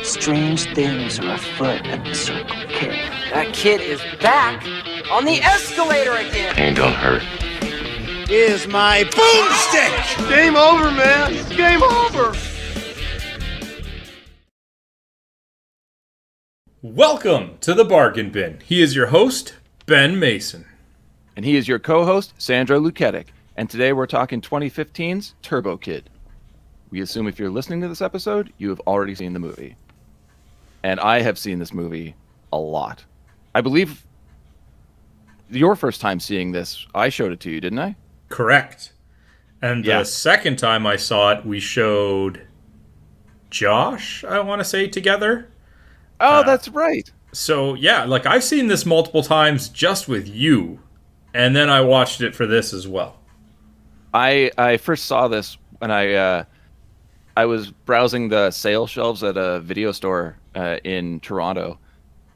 Strange things are afoot at the Circle K. That kid is back on the escalator again. Ain't gonna hurt. Here's my boomstick! Game over, man. It's game over. Welcome to the Bargain Bin. He is your host, Ben Mason. And he is your co-host, Sandra Luketic. And today we're talking 2015's Turbo Kid. We assume if you're listening to this episode, you have already seen the movie. And I have seen this movie a lot. I believe your first time seeing this, I showed it to you, didn't I? Correct. And the second time I saw it, we showed Josh, I want to say, together. Oh, that's right. So, yeah, like I've seen this multiple times just with you. And then I watched it for this as well. I first saw this when I was browsing the sale shelves at a video store in Toronto,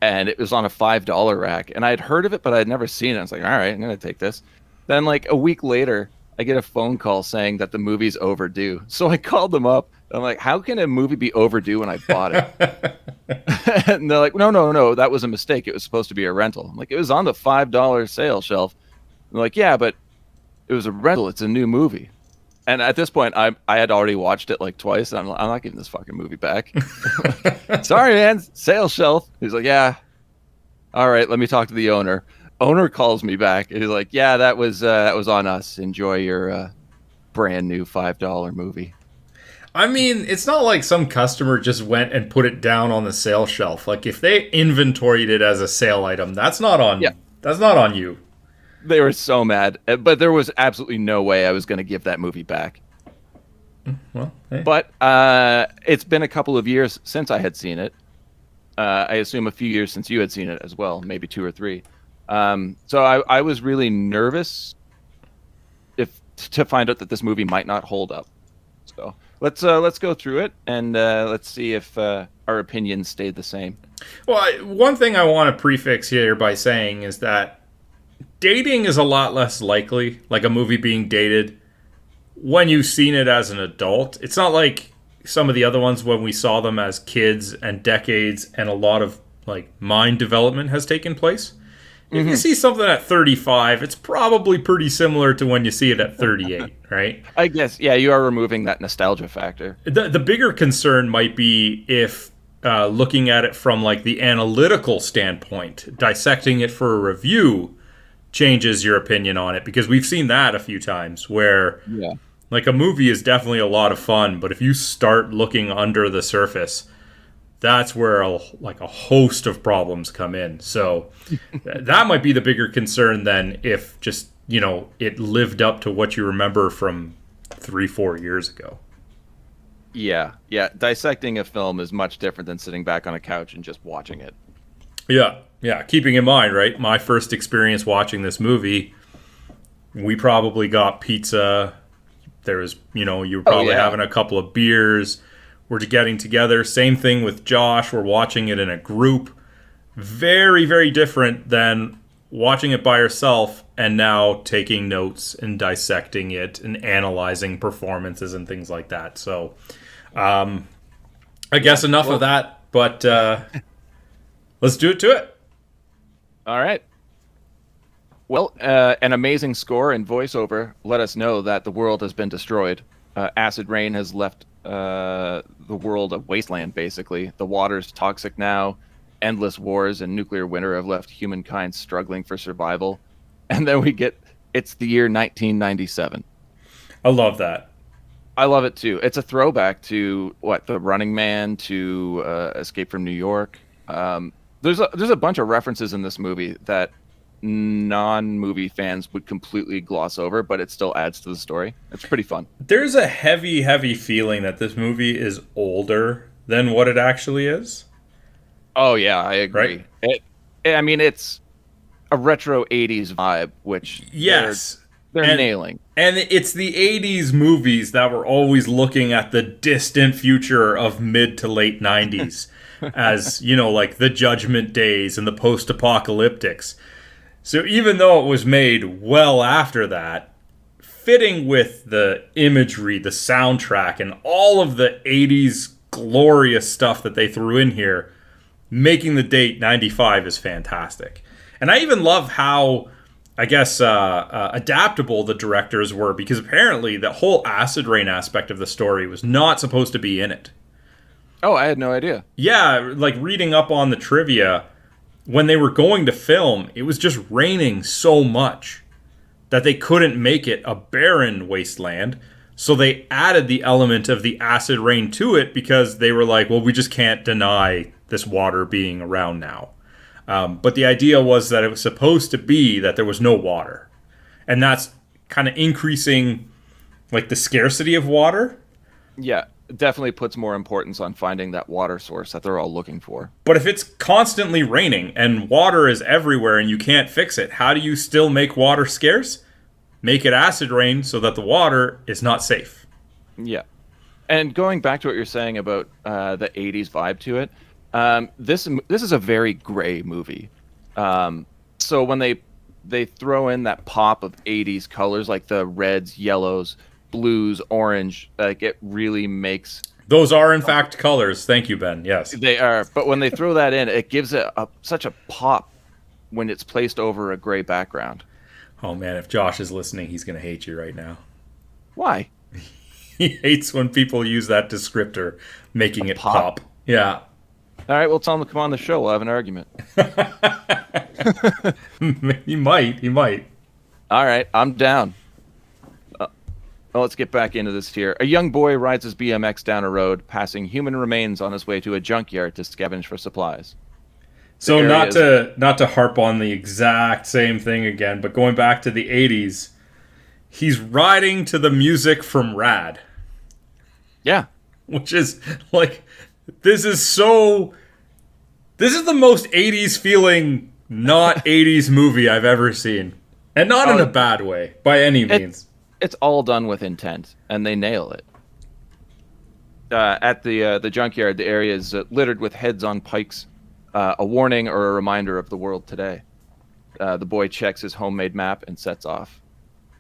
and it was on a $5 rack, and I had heard of it, but I had never seen it. I was like, all right, I'm going to take this. Then like a week later, I get a phone call saying that the movie's overdue. So I called them up. I'm like, how can a movie be overdue when I bought it? And they're like, no, that was a mistake. It was supposed to be a rental. I'm like, it was on the $5 sale shelf. They're like, yeah, but it was a rental. It's a new movie. And at this point, I had already watched it like twice. And I'm not giving this fucking movie back. Sorry, man. Sales shelf. He's like, yeah. All right, let me talk to the owner. Owner calls me back. And he's like, yeah, that was on us. Enjoy your brand new $5 movie. I mean, it's not like some customer just went and put it down on the sale shelf. Like if they inventoried it as a sale item, that's not on. Yeah. That's not on you. They were so mad, but there was absolutely no way I was going to give that movie back. Well, hey. But it's been a couple of years since I had seen it. I assume a few years since you had seen it as well, maybe 2 or 3. So I was really nervous to find out that this movie might not hold up. So let's go through it and let's see if our opinions stayed the same. Well, one thing I want to prefix here by saying is that dating is a lot less likely, like a movie being dated, when you've seen it as an adult. It's not like some of the other ones when we saw them as kids and decades and a lot of like mind development has taken place. If you see something at 35, it's probably pretty similar to when you see it at 38, right? I guess, yeah, you are removing that nostalgia factor. The bigger concern might be if looking at it from like the analytical standpoint, dissecting it for a review changes your opinion on it, because we've seen that a few times where like a movie is definitely a lot of fun, but if you start looking under the surface, that's where a host of problems come in. So that might be the bigger concern than if just, it lived up to what you remember from 3-4 years ago. Yeah. Dissecting a film is much different than sitting back on a couch and just watching it. Yeah. Keeping in mind, right, my first experience watching this movie, we probably got pizza. There was, you were probably having a couple of beers. We're getting together. Same thing with Josh. We're watching it in a group. Very, very different than watching it by yourself and now taking notes and dissecting it and analyzing performances and things like that. So, I guess enough of that, but let's do it to it. All right. Well, an amazing score and voiceover let us know that the world has been destroyed. Acid rain has left the world a wasteland, basically. The water's toxic now. Endless wars and nuclear winter have left humankind struggling for survival. And then it's the year 1997. I love that. I love it too. It's a throwback to The Running Man, to Escape from New York. There's a bunch of references in this movie that non-movie fans would completely gloss over, but it still adds to the story. It's pretty fun. There's a heavy feeling that this movie is older than what it actually is. Oh yeah, I agree. Right? It's a retro 80s vibe, which they're nailing. And it's the 80s movies that were always looking at the distant future of mid to late 90s as, like the Judgment Days and the post-apocalyptics. So even though it was made well after that, fitting with the imagery, the soundtrack, and all of the 80s glorious stuff that they threw in here, making the date 95 is fantastic. And I even love how, I guess, adaptable the directors were, because apparently the whole acid rain aspect of the story was not supposed to be in it. Oh, I had no idea. Yeah, like reading up on the trivia, when they were going to film, it was just raining so much that they couldn't make it a barren wasteland. So they added the element of the acid rain to it because they were like, well, we just can't deny this water being around now. But the idea was that it was supposed to be that there was no water. And that's kind of increasing like the scarcity of water. Yeah, it definitely puts more importance on finding that water source that they're all looking for. But if it's constantly raining and water is everywhere and you can't fix it, how do you still make water scarce? Make it acid rain so that the water is not safe. Yeah. And going back to what you're saying about the 80s vibe to it, this is a very gray movie. So when they throw in that pop of 80s colors, like the reds, yellows, blues, orange, like it really makes... Those are, in fact, colors. Thank you, Ben. Yes. They are. But when they throw that in, it gives it such a pop when it's placed over a gray background. Oh, man, if Josh is listening, he's going to hate you right now. Why? He hates when people use that descriptor, making it pop. Yeah. All right, well, tell him to come on the show. We'll have an argument. He might. All right, I'm down. Well, let's get back into this here. A young boy rides his BMX down a road, passing human remains on his way to a junkyard to scavenge for supplies. So not to harp on the exact same thing again, but going back to the 80s, he's riding to the music from Rad. Yeah. Which is like, this is the most 80s feeling, not 80s movie I've ever seen. And not in a bad way, by any means. It's all done with intent, and they nail it. At the junkyard, the area is littered with heads on pikes, a warning or a reminder of the world today. The boy checks his homemade map and sets off.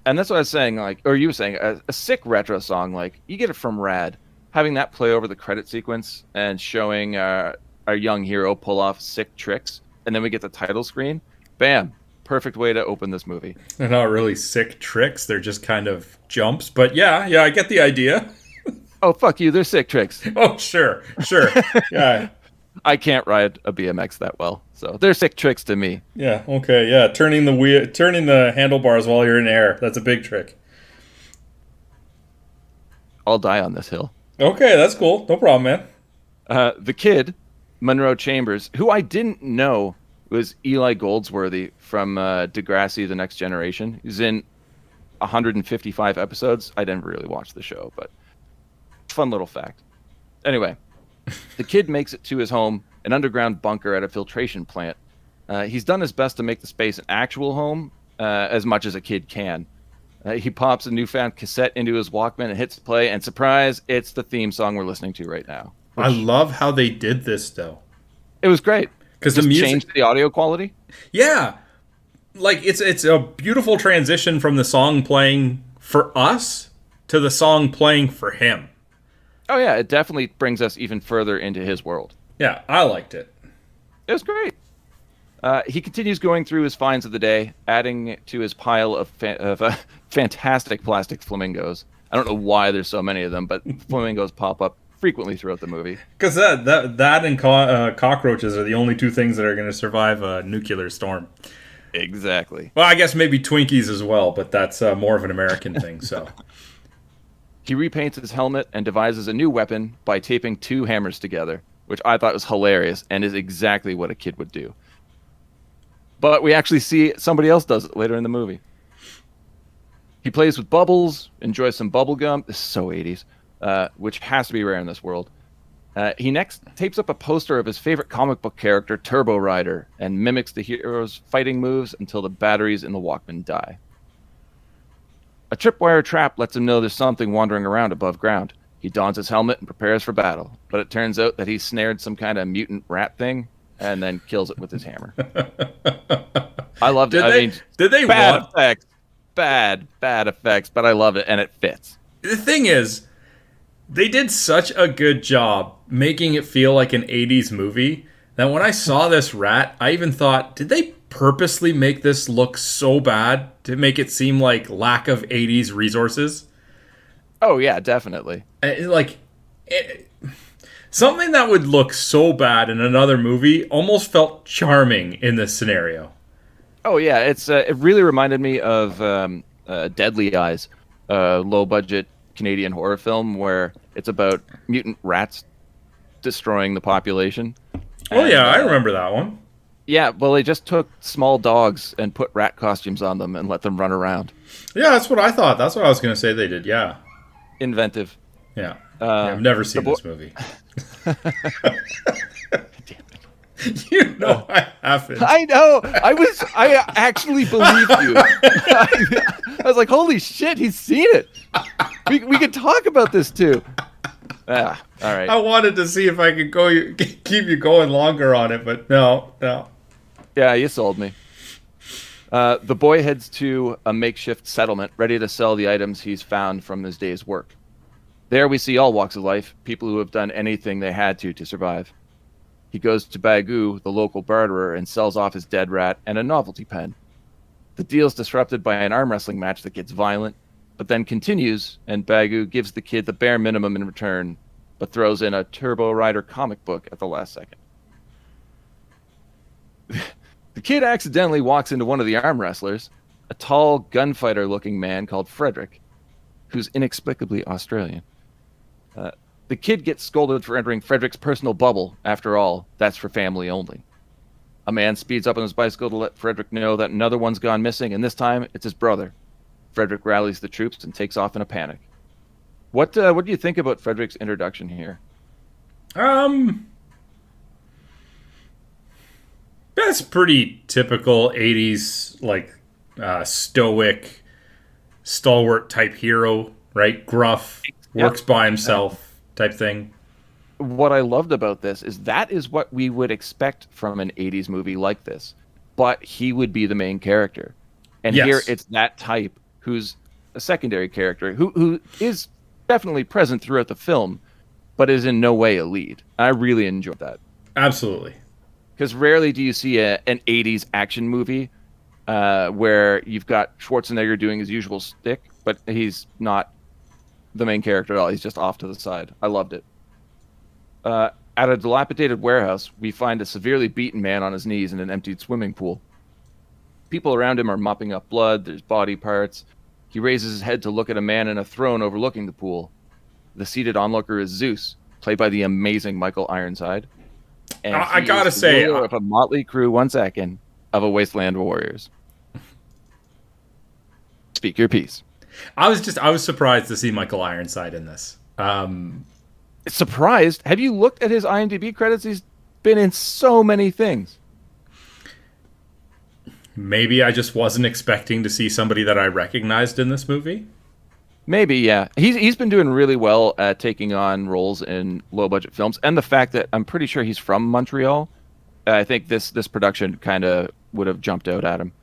And that's what I was saying, like, or you were saying, a sick retro song, like, you get it from Rad. Having that play over the credit sequence and showing our young hero pull off sick tricks, and then we get the title screen, bam. Perfect way to open this movie. They're not really sick tricks. They're just kind of jumps. But yeah, I get the idea. Oh, fuck you. They're sick tricks. Oh, sure. Yeah. I can't ride a BMX that well, so they're sick tricks to me. Yeah, okay, yeah. Turning the handlebars while you're in air. That's a big trick. I'll die on this hill. Okay, that's cool. No problem, man. The kid, Munro Chambers, who I didn't know was Eli Goldsworthy from Degrassi: The Next Generation. He's in 155 episodes. I didn't really watch the show, but fun little fact. Anyway, the kid makes it to his home, an underground bunker at a filtration plant. He's done his best to make the space an actual home, as much as a kid can. He pops a newfound cassette into his Walkman and hits play, and surprise, it's the theme song we're listening to right now. I love how they did this, though. It was great. Because the music changed the audio quality. Yeah, like it's a beautiful transition from the song playing for us to the song playing for him. Oh yeah, it definitely brings us even further into his world. Yeah, I liked it. It was great. He continues going through his finds of the day, adding to his pile of fantastic plastic flamingos. I don't know why there's so many of them, but flamingos pop up frequently throughout the movie. Because that and cockroaches are the only two things that are going to survive a nuclear storm. Exactly. Well, I guess maybe Twinkies as well, but that's more of an American thing. So he repaints his helmet and devises a new weapon by taping two hammers together, which I thought was hilarious and is exactly what a kid would do. But we actually see somebody else does it later in the movie. He plays with bubbles, enjoys some bubble gum. This is so 80s. Which has to be rare in this world. He next tapes up a poster of his favorite comic book character, Turbo Rider, and mimics the hero's fighting moves until the batteries in the Walkman die. A tripwire trap lets him know there's something wandering around above ground. He dons his helmet and prepares for battle, but it turns out that he's snared some kind of mutant rat thing and then kills it with his hammer. I loved it. Did they bad effects? Bad effects, but I love it, and it fits. The thing is, They did such a good job making it feel like an 80s movie that when I saw this rat, I even thought, did they purposely make this look so bad to make it seem like lack of 80s resources? Oh, yeah, definitely. Something that would look so bad in another movie almost felt charming in this scenario. Oh, yeah, it really reminded me of Deadly Eyes, a low-budget Canadian horror film where it's about mutant rats destroying the population. Oh, yeah, I remember that one. Yeah, well, they just took small dogs and put rat costumes on them and let them run around. Yeah, that's what I thought. That's what I was going to say they did, yeah. Inventive. Yeah. I've never seen this movie. You know I haven't. I know. I actually believed you. I was like, holy shit, he's seen it. We could talk about this too. All right. I wanted to see if I could keep you going longer on it, but no. Yeah, you sold me. The boy heads to a makeshift settlement, ready to sell the items he's found from his day's work. There we see all walks of life, people who have done anything they had to survive. He goes to Bagu, the local barterer, and sells off his dead rat and a novelty pen. The deal's disrupted by an arm wrestling match that gets violent, but then continues, and Bagu gives the kid the bare minimum in return, but throws in a Turbo Rider comic book at the last second. The kid accidentally walks into one of the arm wrestlers, a tall gunfighter-looking man called Frederick, who's inexplicably Australian. The kid gets scolded for entering Frederick's personal bubble. After all, that's for family only. A man speeds up on his bicycle to let Frederick know that another one's gone missing, and this time it's his brother. Frederick rallies the troops and takes off in a panic. What do you think about Frederick's introduction here? That's pretty typical 80s, stoic, stalwart type hero, right? Gruff, works by himself type thing. What I loved about this is that is what we would expect from an 80s movie like this, but he would be the main character. And here it's that type who's a secondary character who is definitely present throughout the film, but is in no way a lead. I really enjoyed that. Absolutely. Because rarely do you see an 80s action movie where you've got Schwarzenegger doing his usual stick, but he's not the main character at all. He's just off to the side. I loved it. At a dilapidated warehouse, we find a severely beaten man on his knees in an emptied swimming pool. People around him are mopping up blood. There's body parts. He raises his head to look at a man in a throne overlooking the pool. The seated onlooker is Zeus, played by the amazing Michael Ironside. And I gotta say, of a motley crew, 1 second, of a Wasteland Warriors. Speak your piece. I was surprised to see Michael Ironside in this. Surprised? Have you looked at his IMDb credits? He's been in so many things. Maybe I just wasn't expecting to see somebody that I recognized in this movie. Maybe, yeah. He's been doing really well at taking on roles in low-budget films, and the fact that I'm pretty sure he's from Montreal, I think this production kind of would have jumped out at him.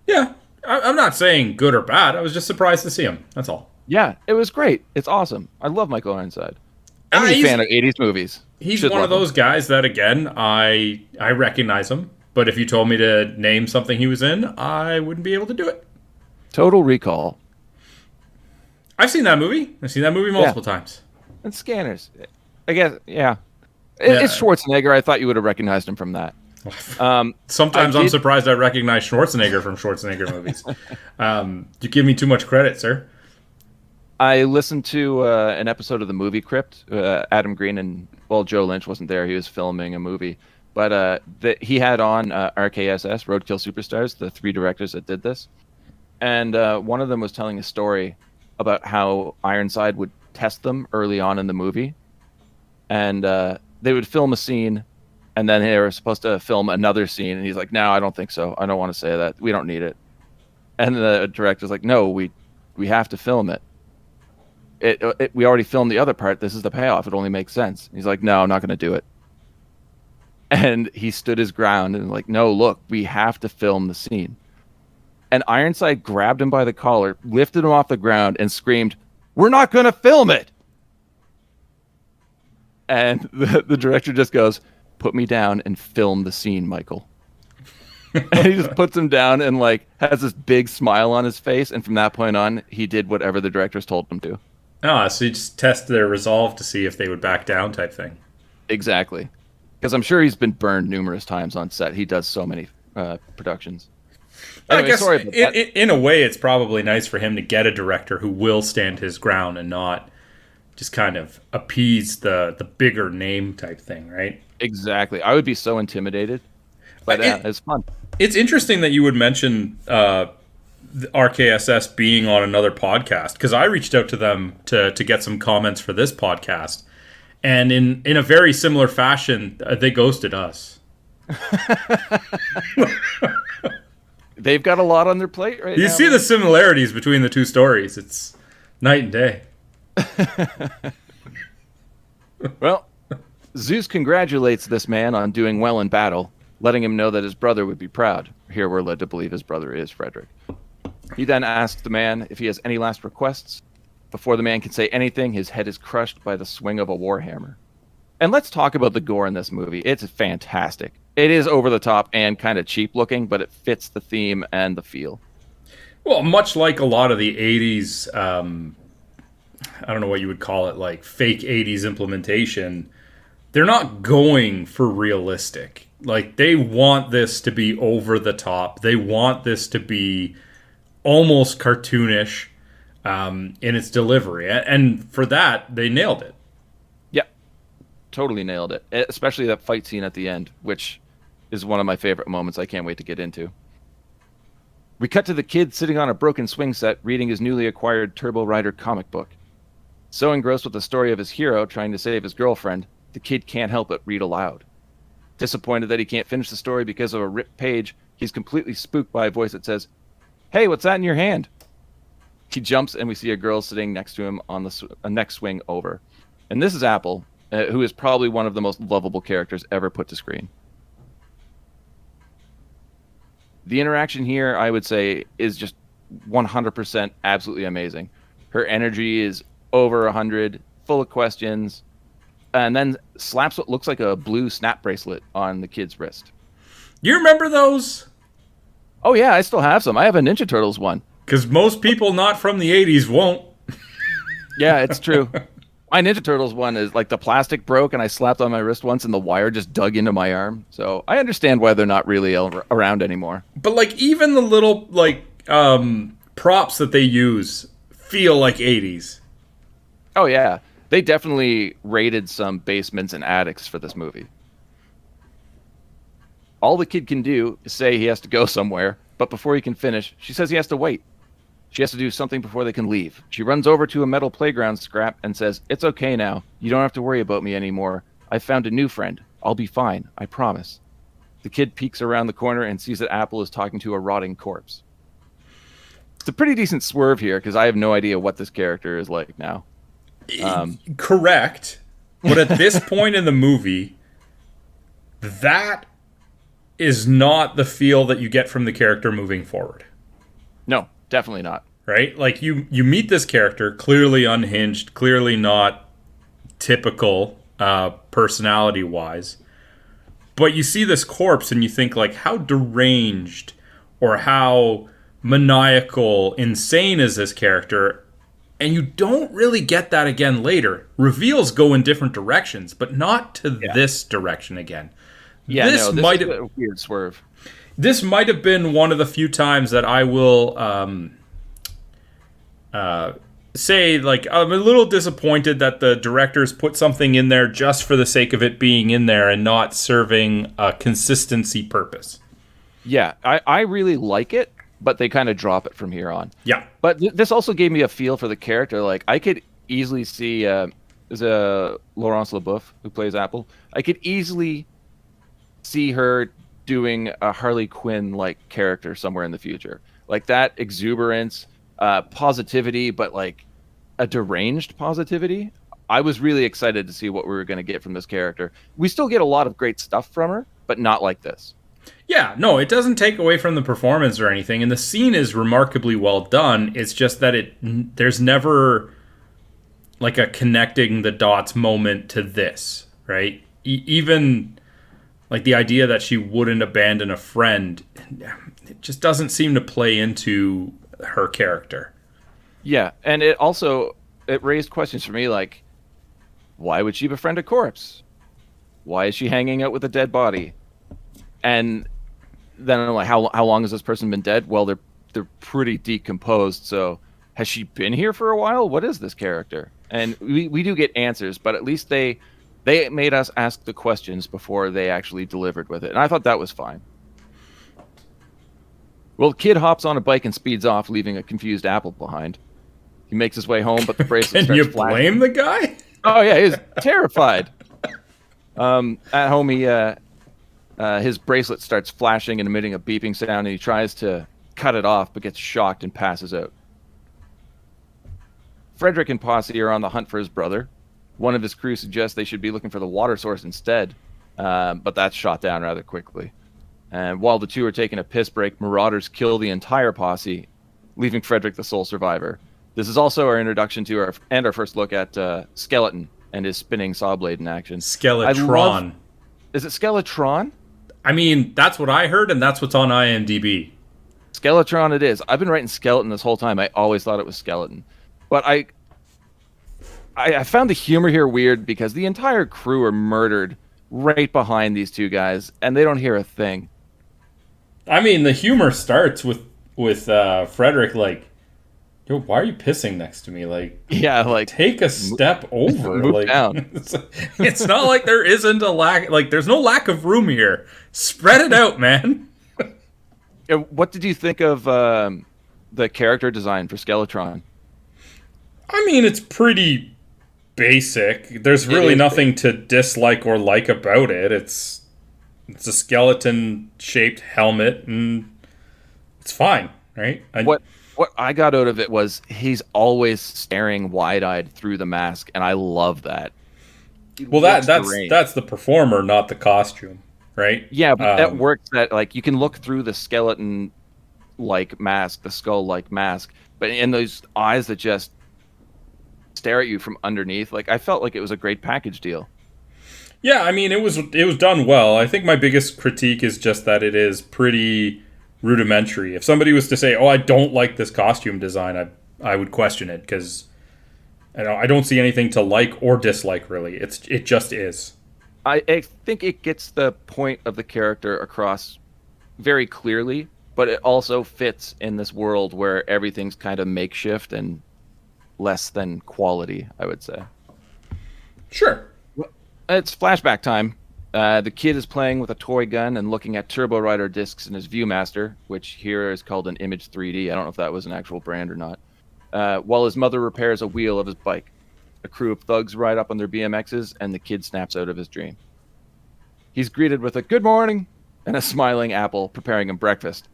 Yeah, I'm not saying good or bad. I was just surprised to see him. That's all. Yeah, it was great. It's awesome. I love Michael Ironside. I'm a fan of 80s movies. He's one of those guys that, again, I recognize him. But if you told me to name something he was in, I wouldn't be able to do it. Total Recall. I've seen that movie. I've seen that movie multiple times. And Scanners. I guess, yeah. It's Schwarzenegger. I thought you would have recognized him from that. Sometimes I'm surprised I recognize Schwarzenegger from Schwarzenegger movies. You give me too much credit, sir. I listened to an episode of the Movie Crypt. Adam Green and, Joe Lynch wasn't there. He was filming a movie. But he had on RKSS, Roadkill Superstars, the 3 directors that did this. And one of them was telling a story about how Ironside would test them early on in the movie. And they would film a scene, and then they were supposed to film another scene. And he's like, no, I don't think so. I don't want to say that. We don't need it. And the director's like, no, we have to film it. We already filmed the other part. This is the payoff. It only makes sense. He's like, no, I'm not going to do it. And he stood his ground and like, no, look, we have to film the scene. And Ironside grabbed him by the collar, lifted him off the ground, and screamed, we're not going to film it. And the director just goes, "Put me down and film the scene, Michael." And he just puts him down and like has this big smile on his face. And from that point on, he did whatever the directors told him to. Ah, so you just test their resolve to see if they would back down type thing. Exactly. Because I'm sure he's been burned numerous times on set. He does so many productions. Anyway, I guess sorry about that. in a way, it's probably nice for him to get a director who will stand his ground and not just kind of appease the bigger name type thing, right? Exactly. I would be so intimidated. But it's fun. It's interesting that you would mention the RKSS being on another podcast, because I reached out to them to get some comments for this podcast, and in a very similar fashion, they ghosted us. They've got a lot on their plate right now. You see the similarities between the two stories. It's night and day. Well, Zeus congratulates this man on doing well in battle, letting him know that his brother would be proud. Here we're led to believe his brother is Frederick. He then asks the man if he has any last requests. Before the man can say anything, his head is crushed by the swing of a warhammer. And let's talk about the gore in this movie. It's fantastic. It is over the top and kind of cheap looking, but it fits the theme and the feel. Well, much like a lot of the 80s, I don't know what you would call it, like fake 80s implementation, they're not going for realistic. Like, they want this to be over the top. They want this to be almost cartoonish in its delivery. And for that, they nailed it. Yeah, totally nailed it. Especially that fight scene at the end, which is one of my favorite moments I can't wait to get into. We cut to the kid sitting on a broken swing set reading his newly acquired Turbo Rider comic book. So engrossed with the story of his hero trying to save his girlfriend, the kid can't help but read aloud. Disappointed that he can't finish the story because of a ripped page, he's completely spooked by a voice that says, "Hey, what's that in your hand?" He jumps and we see a girl sitting next to him on the next swing over. And this is Apple, who is probably one of the most lovable characters ever put to screen. The interaction here, I would say, is just 100% absolutely amazing. Her energy is over 100, full of questions, and then slaps what looks like a blue snap bracelet on the kid's wrist. You remember those? Oh yeah, I still have some. I have a Ninja Turtles one. Because most people not from the 80s won't. Yeah, it's true. My Ninja Turtles one is like the plastic broke and I slapped on my wrist once and the wire just dug into my arm. So I understand why they're not really around anymore. But like even the little like props that they use feel like 80s. Oh yeah. They definitely raided some basements and attics for this movie. All the kid can do is say he has to go somewhere, but before he can finish, she says he has to wait. She has to do something before they can leave. She runs over to a metal playground scrap and says, "It's okay now. You don't have to worry about me anymore. I found a new friend. I'll be fine. I promise." The kid peeks around the corner and sees that Apple is talking to a rotting corpse. It's a pretty decent swerve here because I have no idea what this character is like now. Correct. But at this point in the movie, that is not the feel that you get from the character moving forward. No, definitely not. Right? Like you meet this character, clearly unhinged, clearly not typical personality-wise. But you see this corpse and you think like, how deranged or how maniacal, insane is this character? And you don't really get that again later. Reveals go in different directions, but not to this direction again. Yeah, this might have a weird swerve. This might have been one of the few times that I will say, like, I'm a little disappointed that the directors put something in there just for the sake of it being in there and not serving a consistency purpose. Yeah, I really like it, but they kind of drop it from here on. Yeah. But this also gave me a feel for the character. Like, I could easily see, there's a Laurence Leboeuf who plays Apple. I could easily see her doing a Harley Quinn-like character somewhere in the future. Like that exuberance, positivity, but like a deranged positivity. I was really excited to see what we were going to get from this character. We still get a lot of great stuff from her, but not like this. Yeah, no, it doesn't take away from the performance or anything, and the scene is remarkably well done. It's just that there's never like a connecting the dots moment to this, right? Even like the idea that she wouldn't abandon a friend, it just doesn't seem to play into her character. Yeah, and it raised questions for me, like, why would she befriend a corpse? Why is she hanging out with a dead body? And then I'm like, how long has this person been dead? Well, they're pretty decomposed, so has she been here for a while? What is this character? And we do get answers, but at least they made us ask the questions before they actually delivered with it. And I thought that was fine. Well, the kid hops on a bike and speeds off, leaving a confused Apple behind. He makes his way home, but the bracelet Can starts you flashing. blame the guy? Oh, yeah, he's terrified. At home, his bracelet starts flashing and emitting a beeping sound, and he tries to cut it off, but gets shocked and passes out. Frederick and Posse are on the hunt for his brother. One of his crew suggests they should be looking for the water source instead, but that's shot down rather quickly. And while the two are taking a piss break, marauders kill the entire posse, leaving Frederick the sole survivor. This is also our introduction to our first look at Skeleton and his spinning saw blade in action. Skeletron. Is it Skeletron? I mean, that's what I heard, and that's what's on IMDb. Skeletron it is. I've been writing Skeleton this whole time. I always thought it was Skeleton. But I found the humor here weird because the entire crew are murdered right behind these two guys, and they don't hear a thing. I mean, the humor starts with Frederick like, yo, why are you pissing next to me? Like, yeah, like take a step over. Move like, down. It's not like there isn't a lack. Like, there's no lack of room here. Spread it out, man. What did you think of the character design for Skeletron? I mean, it's pretty basic. There's really nothing to dislike or like about it. It's a skeleton-shaped helmet, and it's fine, right? What I got out of it was he's always staring wide-eyed through the mask, and I love that. Well, that's the performer, not the costume, right? Yeah, but that works. That like you can look through the skeleton-like mask, the skull-like mask, but in those eyes that just stare at you from underneath, like I felt like it was a great package deal. Yeah, I mean, it was done well. I think my biggest critique is just that it is pretty rudimentary. If somebody was to say, "Oh, I don't like this costume design," I would question it because I don't see anything to like or dislike. Really, it just is. I think it gets the point of the character across very clearly, but it also fits in this world where everything's kind of makeshift and less than quality, I would say. Sure. It's flashback time. The kid is playing with a toy gun and looking at Turbo Rider discs in his Viewmaster, which here is called an Image 3D. I don't know if that was an actual brand or not. While his mother repairs a wheel of his bike. A crew of thugs ride up on their BMXs, and the kid snaps out of his dream. He's greeted with a good morning and a smiling Apple preparing him breakfast.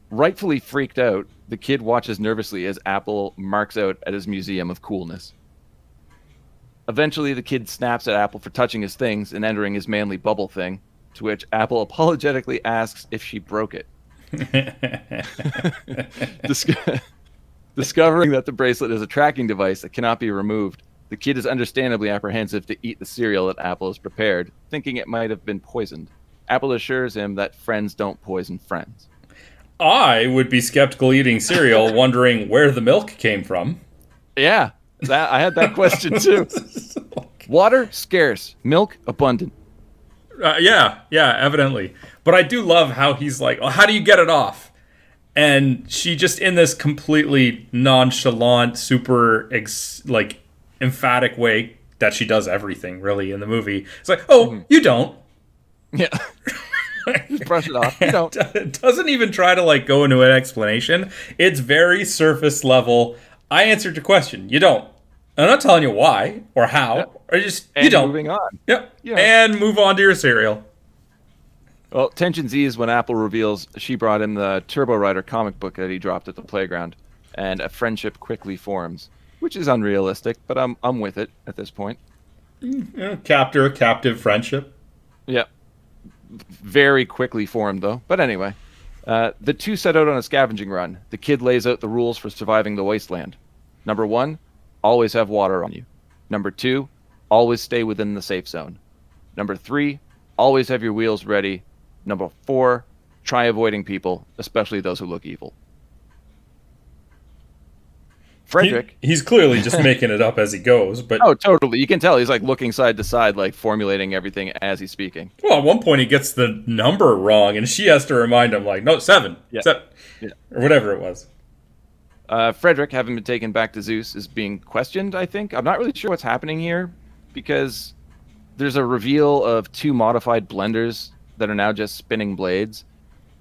Rightfully freaked out, the kid watches nervously as Apple marks out at his museum of coolness. Eventually, the kid snaps at Apple for touching his things and entering his manly bubble thing, to which Apple apologetically asks if she broke it. Discovering that the bracelet is a tracking device that cannot be removed, the kid is understandably apprehensive to eat the cereal that Apple has prepared, thinking it might have been poisoned. Apple assures him that friends don't poison friends. I would be skeptical eating cereal, wondering where the milk came from. Yeah, I had that question too. Water, scarce. Milk, abundant. Yeah, evidently. But I do love how he's like, oh, how do you get it off? And she just, in this completely nonchalant, super, emphatic way that she does everything, really, in the movie. It's like, oh, you don't. Yeah. Just brush it off. You don't. It doesn't even try to, go into an explanation. It's very surface level. I answered your question. You don't. I'm not telling you why or how. Yep. Or just, you don't. Moving on. Yep. Yeah. And move on to your cereal. Well, tensions ease when Apple reveals she brought him the Turbo Rider comic book that he dropped at the playground, and a friendship quickly forms, which is unrealistic, but I'm with it at this point. Captive friendship. Yeah. Very quickly formed, though. But anyway, the two set out on a scavenging run. The kid lays out the rules for surviving the Wasteland. Number 1, always have water on you. Number 2, always stay within the safe zone. Number 3, always have your wheels ready. Number 4, try avoiding people, especially those who look evil. Frederick. He's clearly just making it up as he goes, but oh, totally. You can tell he's like looking side to side, like formulating everything as he's speaking. Well, at one point he gets the number wrong, and she has to remind him, like, no, 7, Yeah. 7, or whatever it was. Frederick, having been taken back to Zeus, is being questioned, I think. I'm not really sure what's happening here, because there's a reveal of 2 modified blenders that are now just spinning blades.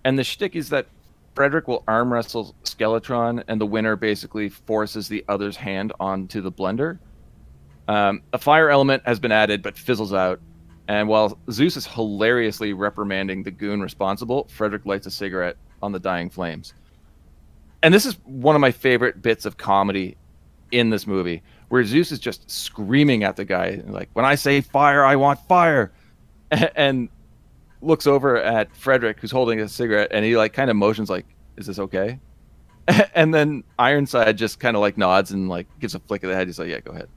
And the shtick is that Frederick will arm wrestle Skeletron, and the winner basically forces the other's hand onto the blender. A fire element has been added, but fizzles out. And while Zeus is hilariously reprimanding the goon responsible, Frederick lights a cigarette on the dying flames. And this is one of my favorite bits of comedy in this movie, where Zeus is just screaming at the guy, like, when I say fire, I want fire. And looks over at Frederick, who's holding a cigarette, and he like kind of motions like, is this okay? And then Ironside just kind of like nods and like gives a flick of the head. He's like, yeah, go ahead.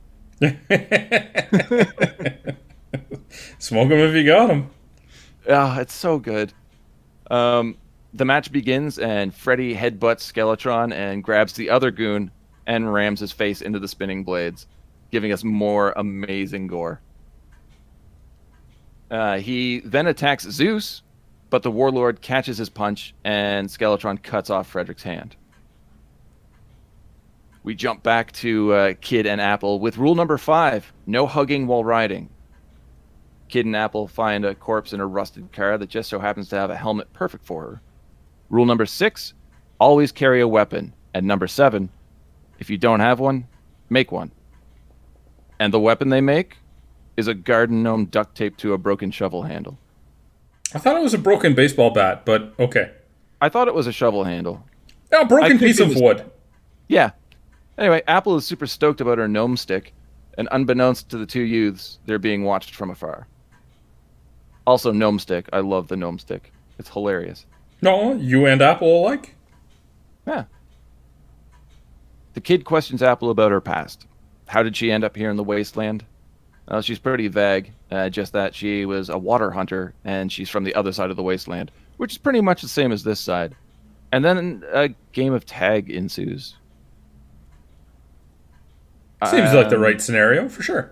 Smoke him if you got him. Yeah, it's so good. The match begins, and Freddy headbutts Skeletron and grabs the other goon and rams his face into the spinning blades, giving us more amazing gore. He then attacks Zeus, but the warlord catches his punch, and Skeletron cuts off Frederick's hand. We jump back to Kid and Apple with rule number 5, no hugging while riding. Kid and Apple find a corpse in a rusted car that just so happens to have a helmet perfect for her. Rule number 6, always carry a weapon. And number 7, if you don't have one, make one. And the weapon they make is a garden gnome duct taped to a broken shovel handle. I thought it was a broken baseball bat, but okay. I thought it was a shovel handle. A broken piece of wood. Yeah. Anyway, Apple is super stoked about her gnome stick, and unbeknownst to the 2 youths, they're being watched from afar. Also, gnome stick. I love the gnome stick. It's hilarious. No, you and Apple alike? Yeah. The kid questions Apple about her past. How did she end up here in the Wasteland? She's pretty vague, just that she was a water hunter, and she's from the other side of the Wasteland, which is pretty much the same as this side. And then a game of tag ensues. Seems like the right scenario, for sure.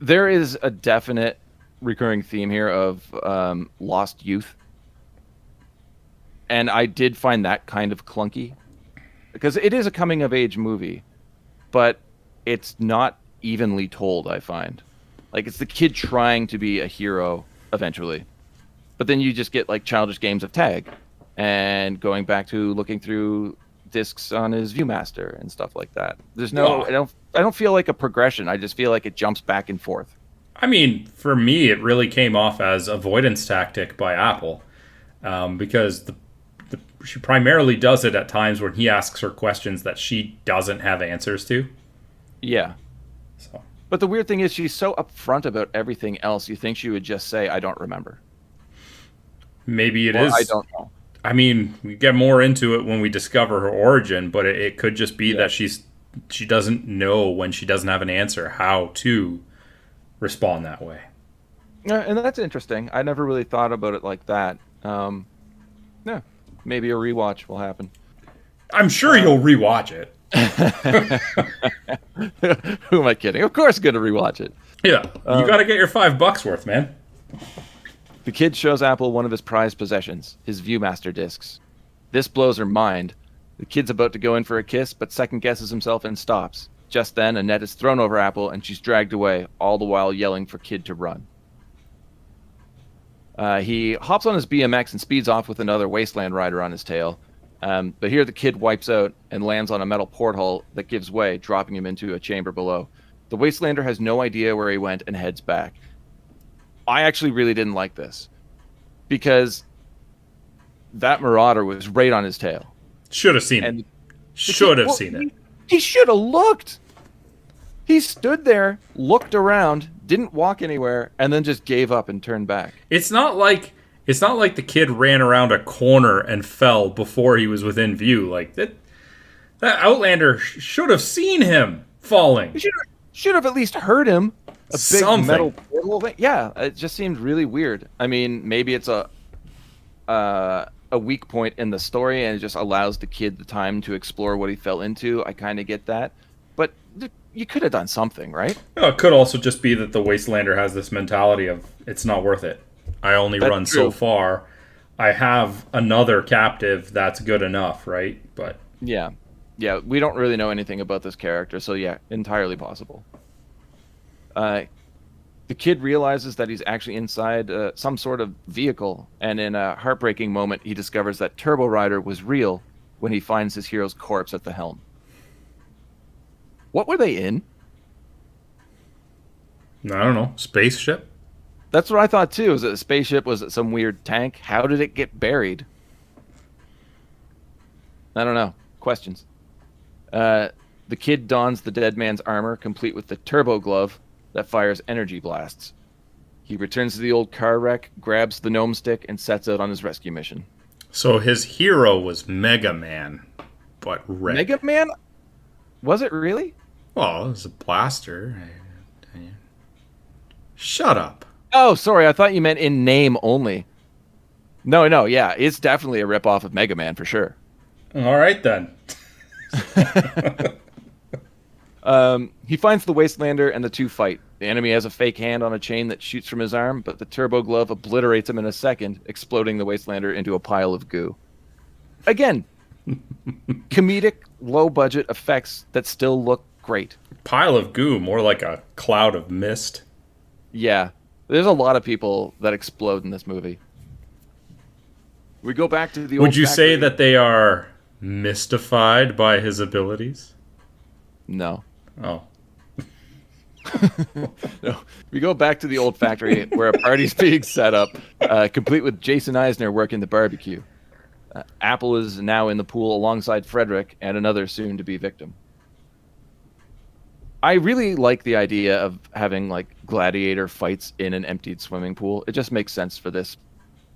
There is a definite recurring theme here of lost youth. And I did find that kind of clunky. Because it is a coming-of-age movie, but it's not evenly told, I find. Like, it's the kid trying to be a hero eventually. But then you just get, like, childish games of tag. And going back to looking through discs on his Viewmaster and stuff like that. There's no... I don't feel like a progression. I just feel like it jumps back and forth. I mean, for me, it really came off as avoidance tactic by Apple. Because she primarily does it at times when he asks her questions that she doesn't have answers to. Yeah. So. But the weird thing is she's so upfront about everything else, you think she would just say, I don't remember. Maybe it is. I don't know. I mean, we get more into it when we discover her origin, but it could just be that she doesn't know when she doesn't have an answer how to respond that way. And that's interesting. I never really thought about it like that. Yeah, maybe a rewatch will happen. I'm sure you'll rewatch it. Who am I kidding? Of course, going to rewatch it. Yeah, you got to get your $5 worth, man. The kid shows Apple one of his prized possessions, his Viewmaster discs. This blows her mind. The kid's about to go in for a kiss, but second guesses himself and stops. Just then, a net is thrown over Apple, and she's dragged away, all the while yelling for Kid to run. He hops on his BMX and speeds off with another Wasteland rider on his tail. But here the kid wipes out and lands on a metal porthole that gives way, dropping him into a chamber below. The Wastelander has no idea where he went and heads back. I actually really didn't like this, because that marauder was right on his tail. Should have seen it. Should have seen it. He should have looked. He stood there, looked around, didn't walk anywhere, and then just gave up and turned back. It's not like the kid ran around a corner and fell before he was within view. Like that. That Outlander should have seen him falling. You should have at least heard him. A big metal portal thing. Yeah, it just seemed really weird. I mean, maybe it's a weak point in the story, and it just allows the kid the time to explore what he fell into. I kind of get that, but you could have done something, right? Well, it could also just be that the Wastelander has this mentality of it's not worth it. I only run so far. I have another captive that's good enough, right? But yeah, we don't really know anything about this character, so yeah, entirely possible. The kid realizes that he's actually inside some sort of vehicle, and in a heartbreaking moment, he discovers that Turbo Rider was real when he finds his hero's corpse at the helm. What were they in? I don't know. Spaceship? That's what I thought too. Was it a spaceship? Was it some weird tank? How did it get buried? I don't know. Questions. The kid dons the dead man's armor, complete with the turbo glove that fires energy blasts. He returns to the old car wreck, grabs the gnome stick, and sets out on his rescue mission. So his hero was Mega Man, but red. Mega Man? Was it really? Well, it was a blaster. Shut up. Oh, sorry. I thought you meant in name only. No, yeah. It's definitely a ripoff of Mega Man for sure. All right, then. He finds the Wastelander and the two fight. The enemy has a fake hand on a chain that shoots from his arm, but the turbo glove obliterates him in a second, exploding the Wastelander into a pile of goo. Again, comedic, low-budget effects that still look great. Pile of goo, more like a cloud of mist. Yeah, there's a lot of people that explode in this movie. We go back to the old Would you factory. say that they are mystified by his abilities? No. Oh. No. We go back to the old factory where a party's being set up, complete with Jason Eisner working the barbecue. Apple is now in the pool alongside Frederick and another soon-to-be victim. I really like the idea of having like gladiator fights in an emptied swimming pool. It just makes sense for this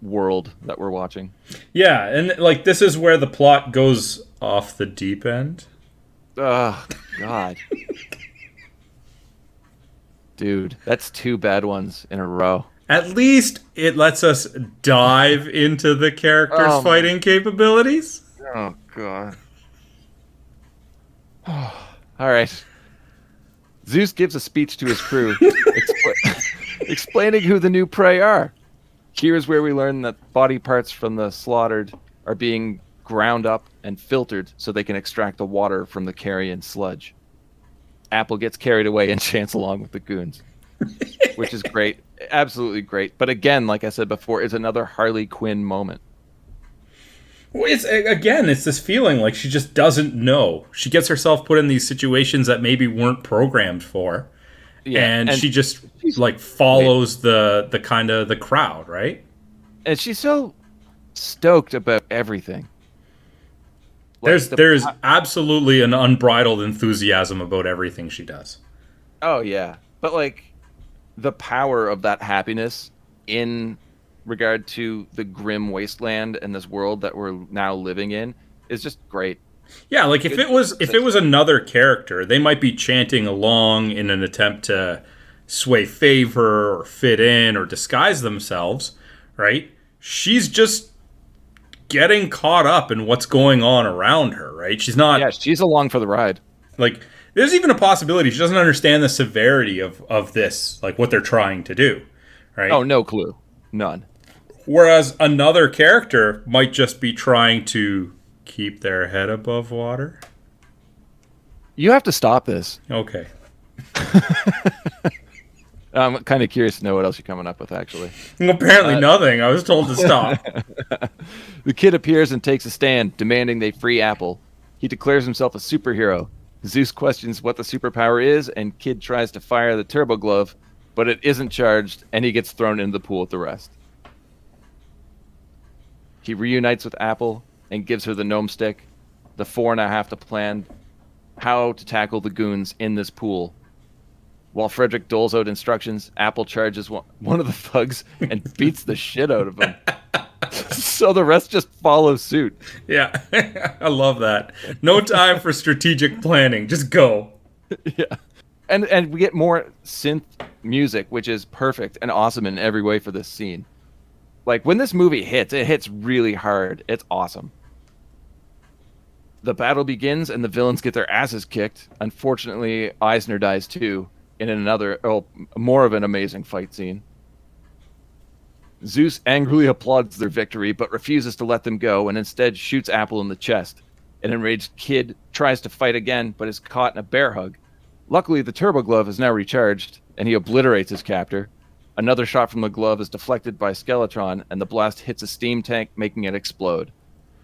world that we're watching. Yeah, and like this is where the plot goes off the deep end. Oh, God. Dude, that's two bad ones in a row. At least it lets us dive into the characters' fighting capabilities. Oh, God. All right. Zeus gives a speech to his crew, explaining who the new prey are. Here's where we learn that body parts from the slaughtered are being ground up and filtered so they can extract the water from the carrion sludge. Apple gets carried away and chants along with the goons, which is great. Absolutely great. But again, like I said before, it's another Harley Quinn moment. Well, it's this feeling like she just doesn't know. She gets herself put in these situations that maybe weren't programmed for. Yeah, and she just like follows the kind of the crowd, right? And she's so stoked about everything. Like there's absolutely an unbridled enthusiasm about everything she does. Oh yeah, but like the power of that happiness in regard to the grim wasteland and this world that we're now living in is just great. Yeah, like if it was another character, they might be chanting along in an attempt to sway favor or fit in or disguise themselves, right? She's just getting caught up in what's going on around her, right? She's not... Yeah, she's along for the ride. Like, there's even a possibility she doesn't understand the severity of this, like what they're trying to do, right? Oh, no clue. None. Whereas another character might just be trying to keep their head above water. You have to stop this. Okay. I'm kind of curious to know what else you're coming up with, actually. Apparently nothing. I was told to stop. The kid appears and takes a stand, demanding they free Apple. He declares himself a superhero. Zeus questions what the superpower is, and Kid tries to fire the turbo glove, but it isn't charged, and he gets thrown into the pool with the rest. He reunites with Apple and gives her the gnome stick, the 4.5 to plan how to tackle the goons in this pool. While Frederick doles out instructions, Apple charges one of the thugs and beats the shit out of him. So the rest just follow suit. Yeah, I love that. No time for strategic planning. Just go. Yeah. And we get more synth music, which is perfect and awesome in every way for this scene. Like, when this movie hits, it hits really hard. It's awesome. The battle begins, and the villains get their asses kicked. Unfortunately, Eisner dies too, in another, more of an amazing fight scene. Zeus angrily applauds their victory, but refuses to let them go, and instead shoots Apple in the chest. An enraged Kid tries to fight again, but is caught in a bear hug. Luckily, the turbo glove is now recharged, and he obliterates his captor. Another shot from the glove is deflected by Skeletron, and the blast hits a steam tank, making it explode.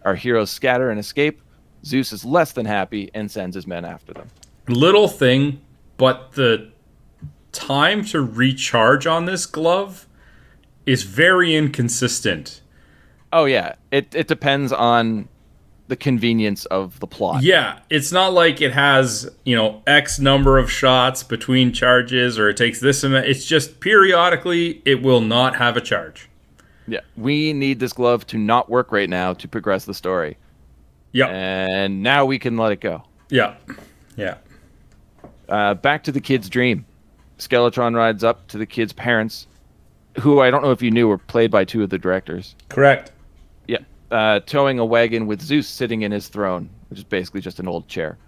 Our heroes scatter and escape. Zeus is less than happy and sends his men after them. Little thing, but the time to recharge on this glove is very inconsistent. Oh, yeah. It depends on the convenience of the plot. Yeah, it's not like it has, X number of shots between charges, or it takes this amount. It's just periodically it will not have a charge. Yeah, we need this glove to not work right now to progress the story. Yeah. And now we can let it go. Yeah. Yeah. Back to the kid's dream. Skeletron rides up to the kid's parents, who I don't know if you knew were played by two of the directors. Correct. Yeah. Towing a wagon with Zeus sitting in his throne, which is basically just an old chair.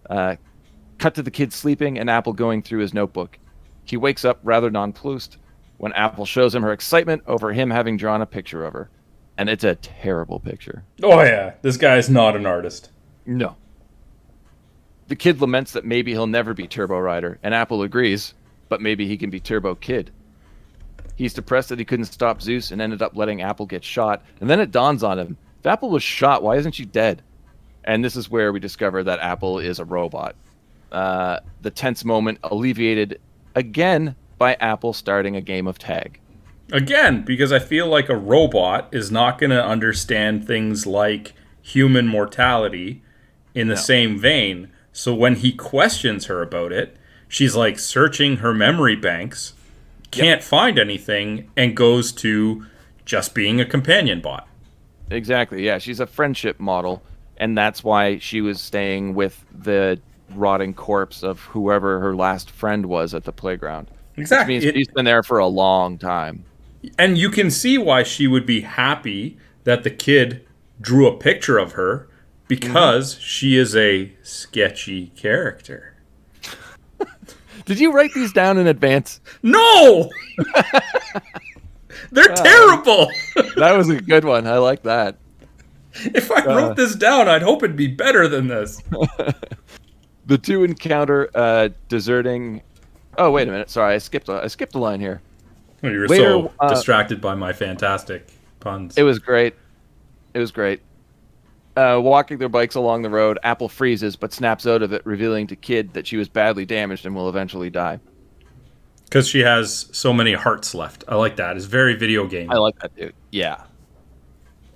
Cut to the kid sleeping and Apple going through his notebook. He wakes up rather nonplussed when Apple shows him her excitement over him having drawn a picture of her. And it's a terrible picture. Oh, yeah. This guy is not an artist. No. The kid laments that maybe he'll never be Turbo Rider, and Apple agrees, but maybe he can be Turbo Kid. He's depressed that he couldn't stop Zeus and ended up letting Apple get shot. And then it dawns on him, if Apple was shot, why isn't she dead? And this is where we discover that Apple is a robot. The tense moment alleviated again by Apple starting a game of tag. Again, because I feel like a robot is not going to understand things like human mortality in the same vein. So when he questions her about it, she's like searching her memory banks, can't find anything, and goes to just being a companion bot. Exactly, yeah. She's a friendship model, and that's why she was staying with the rotting corpse of whoever her last friend was at the playground. Exactly. Which means she's been there for a long time. And you can see why she would be happy that the kid drew a picture of her, because she is a sketchy character. Did you write these down in advance? No! They're terrible! That was a good one. I like that. If I wrote this down, I'd hope it'd be better than this. The two encounter deserting... Oh, wait a minute. Sorry, I skipped a line here. You were so distracted by my fantastic puns. It was great. Walking their bikes along the road, Apple freezes but snaps out of it, revealing to Kid that she was badly damaged and will eventually die. Because she has so many hearts left. I like that. It's very video game. I like that, dude. Yeah.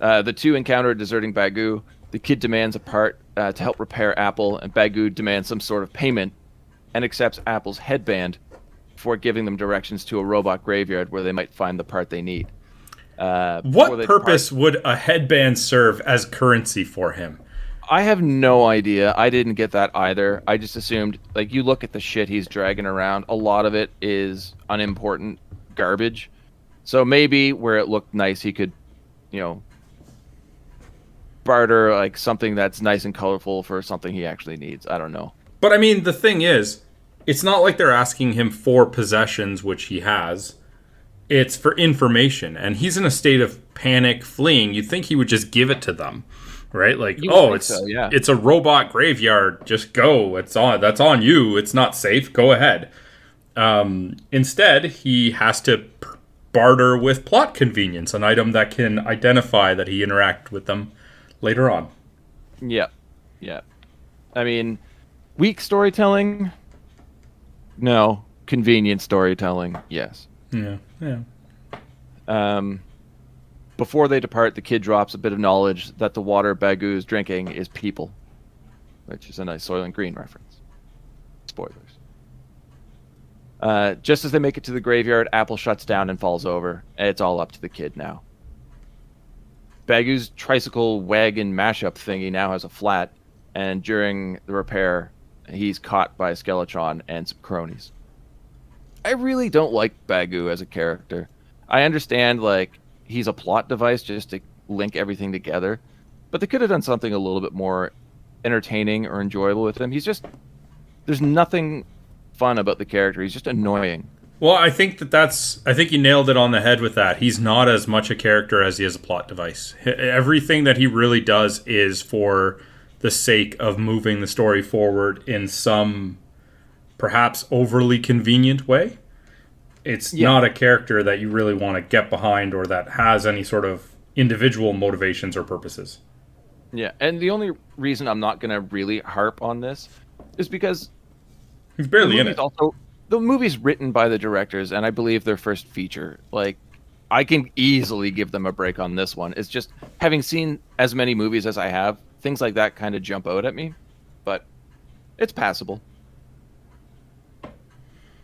The two encounter deserting Bagoo. The Kid demands a part to help repair Apple, and Bagoo demands some sort of payment and accepts Apple's headband before giving them directions to a robot graveyard where they might find the part they need. What purpose would a headband serve as currency for him? I have no idea. I didn't get that either. I just assumed, like, you look at the shit he's dragging around, a lot of it is unimportant garbage. So maybe where it looked nice, he could, barter like something that's nice and colorful for something he actually needs. I don't know. But I mean, the thing is, it's not like they're asking him for possessions, which he has. It's for information, and he's in a state of panic, fleeing. You'd think he would just give it to them, right? Like, it's a robot graveyard. Just go. That's on you. It's not safe. Go ahead. Instead, he has to barter with plot convenience, an item that can identify that he interacted with them later on. Yeah. I mean, weak storytelling? No. Convenient storytelling? Yes. Yeah. Before they depart, the Kid drops a bit of knowledge that the water Bagoo is drinking is people, which is a nice Soylent Green reference. Spoilers. Just as they make it to the graveyard, Apple shuts down and falls over, and it's all up to the Kid now. Bagu's tricycle wagon mashup thingy now has a flat, and during the repair, he's caught by a Skeletron and some cronies. I really don't like Bagu as a character. I understand, like, he's a plot device just to link everything together, but they could have done something a little bit more entertaining or enjoyable with him. There's nothing fun about the character. He's just annoying. Well, I think you nailed it on the head with that. He's not as much a character as he is a plot device. Everything that he really does is for the sake of moving the story forward in some perhaps overly convenient way. It's not a character that you really want to get behind or that has any sort of individual motivations or purposes. Yeah, and the only reason I'm not going to really harp on this is because he's barely in it. The movie's written by the directors, and I believe their first feature. Like, I can easily give them a break on this one. It's just, having seen as many movies as I have, things like that kind of jump out at me. But it's passable.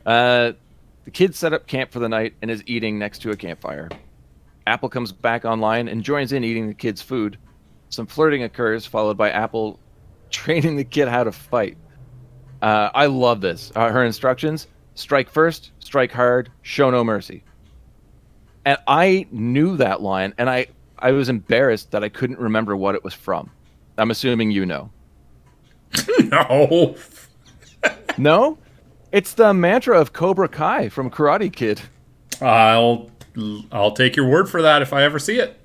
The kid set up camp for the night and is eating next to a campfire. Apple comes back online and joins in eating the kid's food. Some flirting occurs, followed by Apple training the kid how to fight. I love this. Her instructions: strike first, strike hard, show no mercy. And I knew that line, and I was embarrassed that I couldn't remember what it was from. I'm assuming you know. No. No? It's the mantra of Cobra Kai from Karate Kid. I'll take your word for that if I ever see it.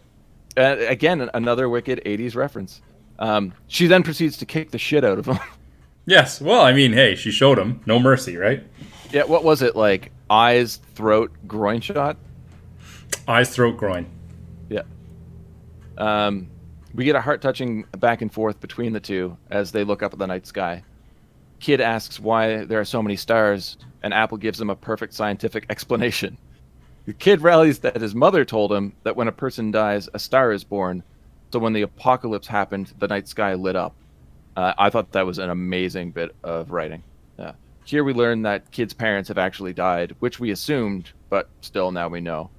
Again, another wicked 80s reference. She then proceeds to kick the shit out of him. Yes, well, I mean, hey, she showed him. No mercy, right? Yeah, what was it, like, eyes, throat, groin shot? Eyes, throat, groin. Yeah. We get a heart-touching back and forth between the two as they look up at the night sky. Kid asks why there are so many stars, and Apple gives him a perfect scientific explanation. The kid rallies that his mother told him that when a person dies, a star is born, so when the apocalypse happened, the night sky lit up. I thought that was an amazing bit of writing. Here we learn that Kid's parents have actually died, which we assumed, but still now we know.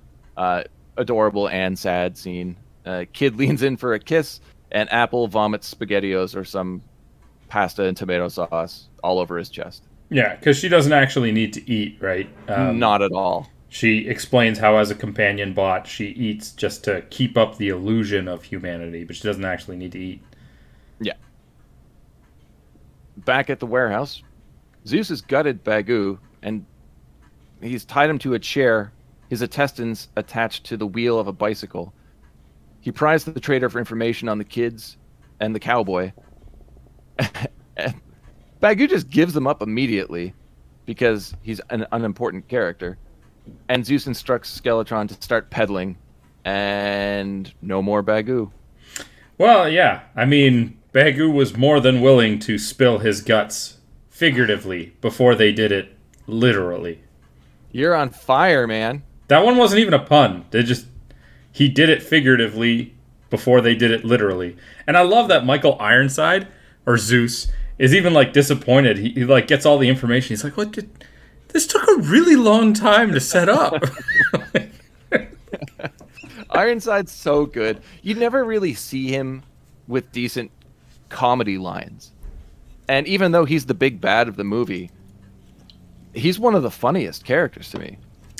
Adorable and sad scene. Kid leans in for a kiss, and Apple vomits SpaghettiOs or some pasta and tomato sauce all over his chest. Yeah, because she doesn't actually need to eat, right? Not at all. She explains how, as a companion bot, she eats just to keep up the illusion of humanity, but she doesn't actually need to eat. Yeah. Back at the warehouse, Zeus has gutted Bagu, and he's tied him to a chair, his intestines attached to the wheel of a bicycle. He pries the trader for information on the kids and the cowboy. Bagu just gives them up immediately because he's an unimportant character. And Zeus instructs Skeletron to start pedaling, and no more Bagu. Well, yeah. I mean, Bagu was more than willing to spill his guts figuratively before they did it literally. You're on fire, man. That one wasn't even a pun. He did it figuratively before they did it literally. And I love that Michael Ironside, or Zeus, is even, like, disappointed. He like, gets all the information. He's like, this took a really long time to set up. Ironside's so good. You never really see him with decent comedy lines. And even though he's the big bad of the movie, he's one of the funniest characters to me.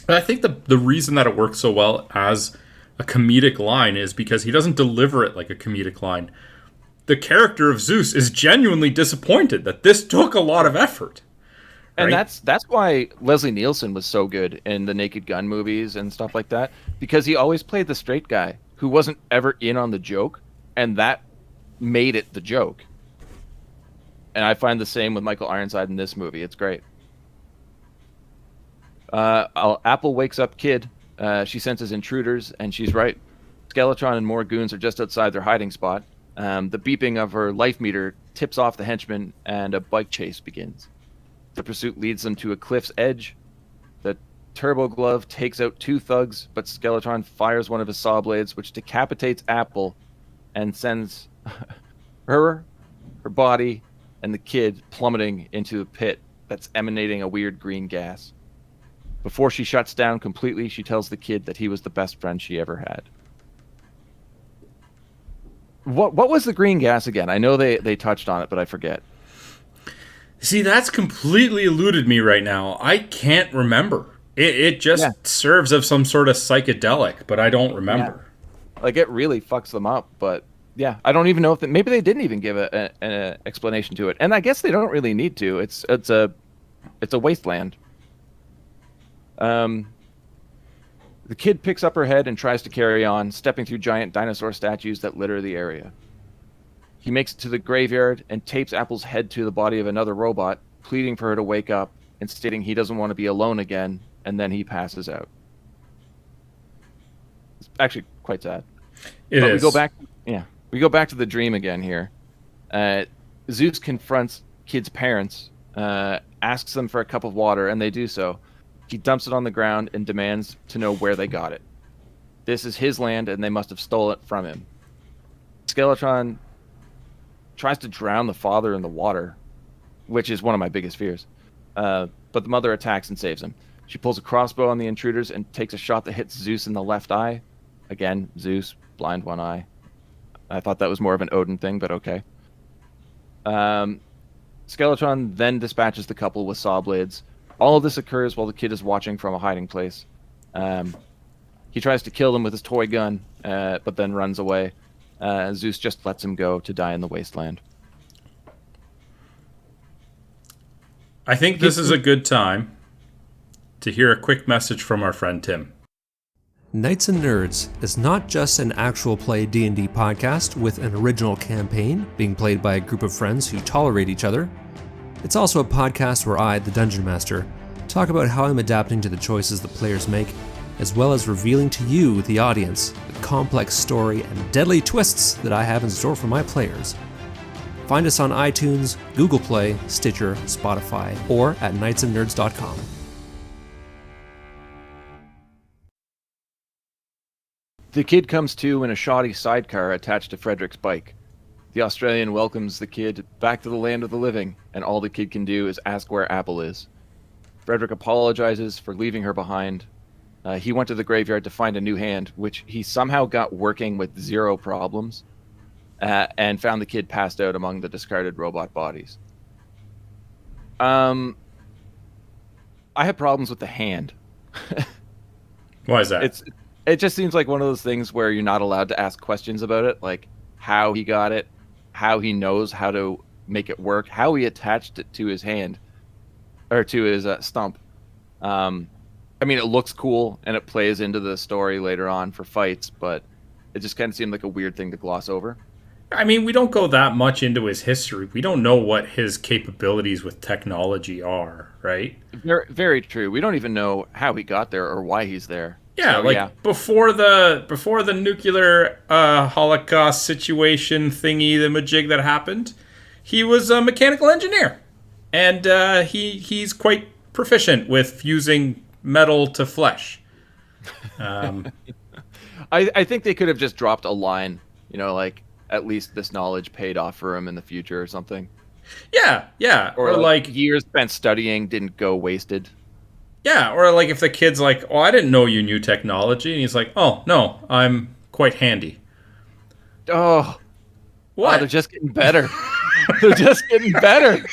I think the reason that it works so well as a comedic line is because he doesn't deliver it like a comedic line. The character of Zeus is genuinely disappointed that this took a lot of effort. And right? that's why Leslie Nielsen was so good in the Naked Gun movies and stuff like that, because he always played the straight guy who wasn't ever in on the joke, and that made it the joke. And I find the same with Michael Ironside in this movie. It's great. Apple wakes up Kid. She senses intruders, and she's right. Skeletron and more goons are just outside their hiding spot. The beeping of her life meter tips off the henchmen, and a bike chase begins. The pursuit leads them to a cliff's edge. The Turbo Glove takes out two thugs, but Skeletron fires one of his saw blades, which decapitates Apple and sends her body, and the kid plummeting into a pit that's emanating a weird green gas. Before she shuts down completely, she tells the kid that he was the best friend she ever had. What was the green gas again? I know they touched on it, but I forget. See, that's completely eluded me right now. I can't remember. It just serves of some sort of psychedelic, but I don't remember. Yeah. Like, it really fucks them up, but yeah, I don't even know if maybe they didn't even give an explanation to it, and I guess they don't really need to. It's a wasteland. The kid picks up her head and tries to carry on, stepping through giant dinosaur statues that litter the area. He makes it to the graveyard and tapes Apple's head to the body of another robot, pleading for her to wake up and stating he doesn't want to be alone again, and then he passes out. It's actually quite sad. It is. We go back to the dream again here. Zeus confronts kid's parents, asks them for a cup of water, and they do so. He dumps it on the ground and demands to know where they got it. This is his land, and they must have stolen it from him. Skeletron tries to drown the father in the water, which is one of my biggest fears. But the mother attacks and saves him. She pulls a crossbow on the intruders and takes a shot that hits Zeus in the left eye. Again, Zeus, blind one eye. I thought that was more of an Odin thing, but okay. Skeletron then dispatches the couple with saw blades. All of this occurs while the kid is watching from a hiding place. He tries to kill them with his toy gun, but then runs away. Zeus just lets him go to die in the wasteland. I think this is a good time to hear a quick message from our friend Tim. Knights and Nerds is not just an actual play D&D podcast with an original campaign being played by a group of friends who tolerate each other. It's also a podcast where I, the Dungeon Master, talk about how I'm adapting to the choices the players make, as well as revealing to you, the audience, the complex story and deadly twists that I have in store for my players. Find us on iTunes, Google Play, Stitcher, Spotify, or at knightsandnerds.com. The kid comes to in a shoddy sidecar attached to Frederick's bike. The Australian welcomes the kid back to the land of the living, and all the kid can do is ask where Apple is. Frederick apologizes for leaving her behind. He went to the graveyard to find a new hand, which he somehow got working with zero problems, and found the kid passed out among the discarded robot bodies. I have problems with the hand. Why is that? It just seems like one of those things where you're not allowed to ask questions about it, like how he got it, how he knows how to make it work, how he attached it to his hand, or to his stump. I mean, it looks cool, and it plays into the story later on for fights, but it just kind of seemed like a weird thing to gloss over. I mean, we don't go that much into his history. We don't know what his capabilities with technology are, right? Very, very true. We don't even know how he got there or why he's there. Yeah, so, before the nuclear Holocaust situation thingy, the majig that happened, he was a mechanical engineer, and he's quite proficient with fusing metal to flesh. I think they could have just dropped a line, like at least this knowledge paid off for him in the future or something. Yeah, or like years spent studying didn't go wasted. Yeah, or like if the kid's like, "Oh, I didn't know you knew technology," and he's like, "Oh, no, I'm quite handy." Oh, what? Wow, they're just getting better. They're just getting better.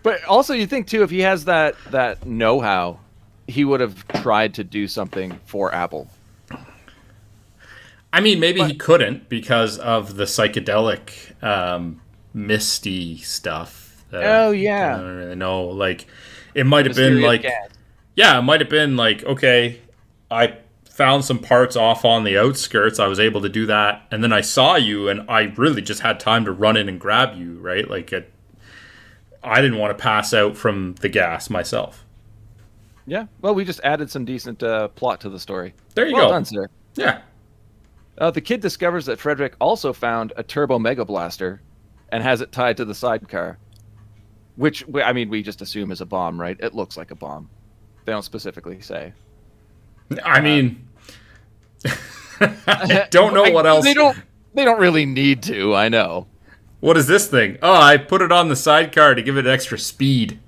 But also, you think too, if he has that know-how, he would have tried to do something for Apple. I mean, maybe he couldn't because of the psychedelic, misty stuff. Oh yeah. I don't really know. Like, it might have been like, it might have been like, okay, I found some parts off on the outskirts. I was able to do that, and then I saw you, and I really just had time to run in and grab you, right? Like, I didn't want to pass out from the gas myself. Yeah. Well, we just added some decent plot to the story. There you go. go. Well done, sir. Yeah. The kid discovers that Frederick also found a turbo mega blaster and has it tied to the sidecar, which, I mean, we just assume is a bomb, right? It looks like a bomb. They don't specifically say. I mean, I don't know what else. They don't really need to, I know. What is this thing? Oh, I put it on the sidecar to give it extra speed.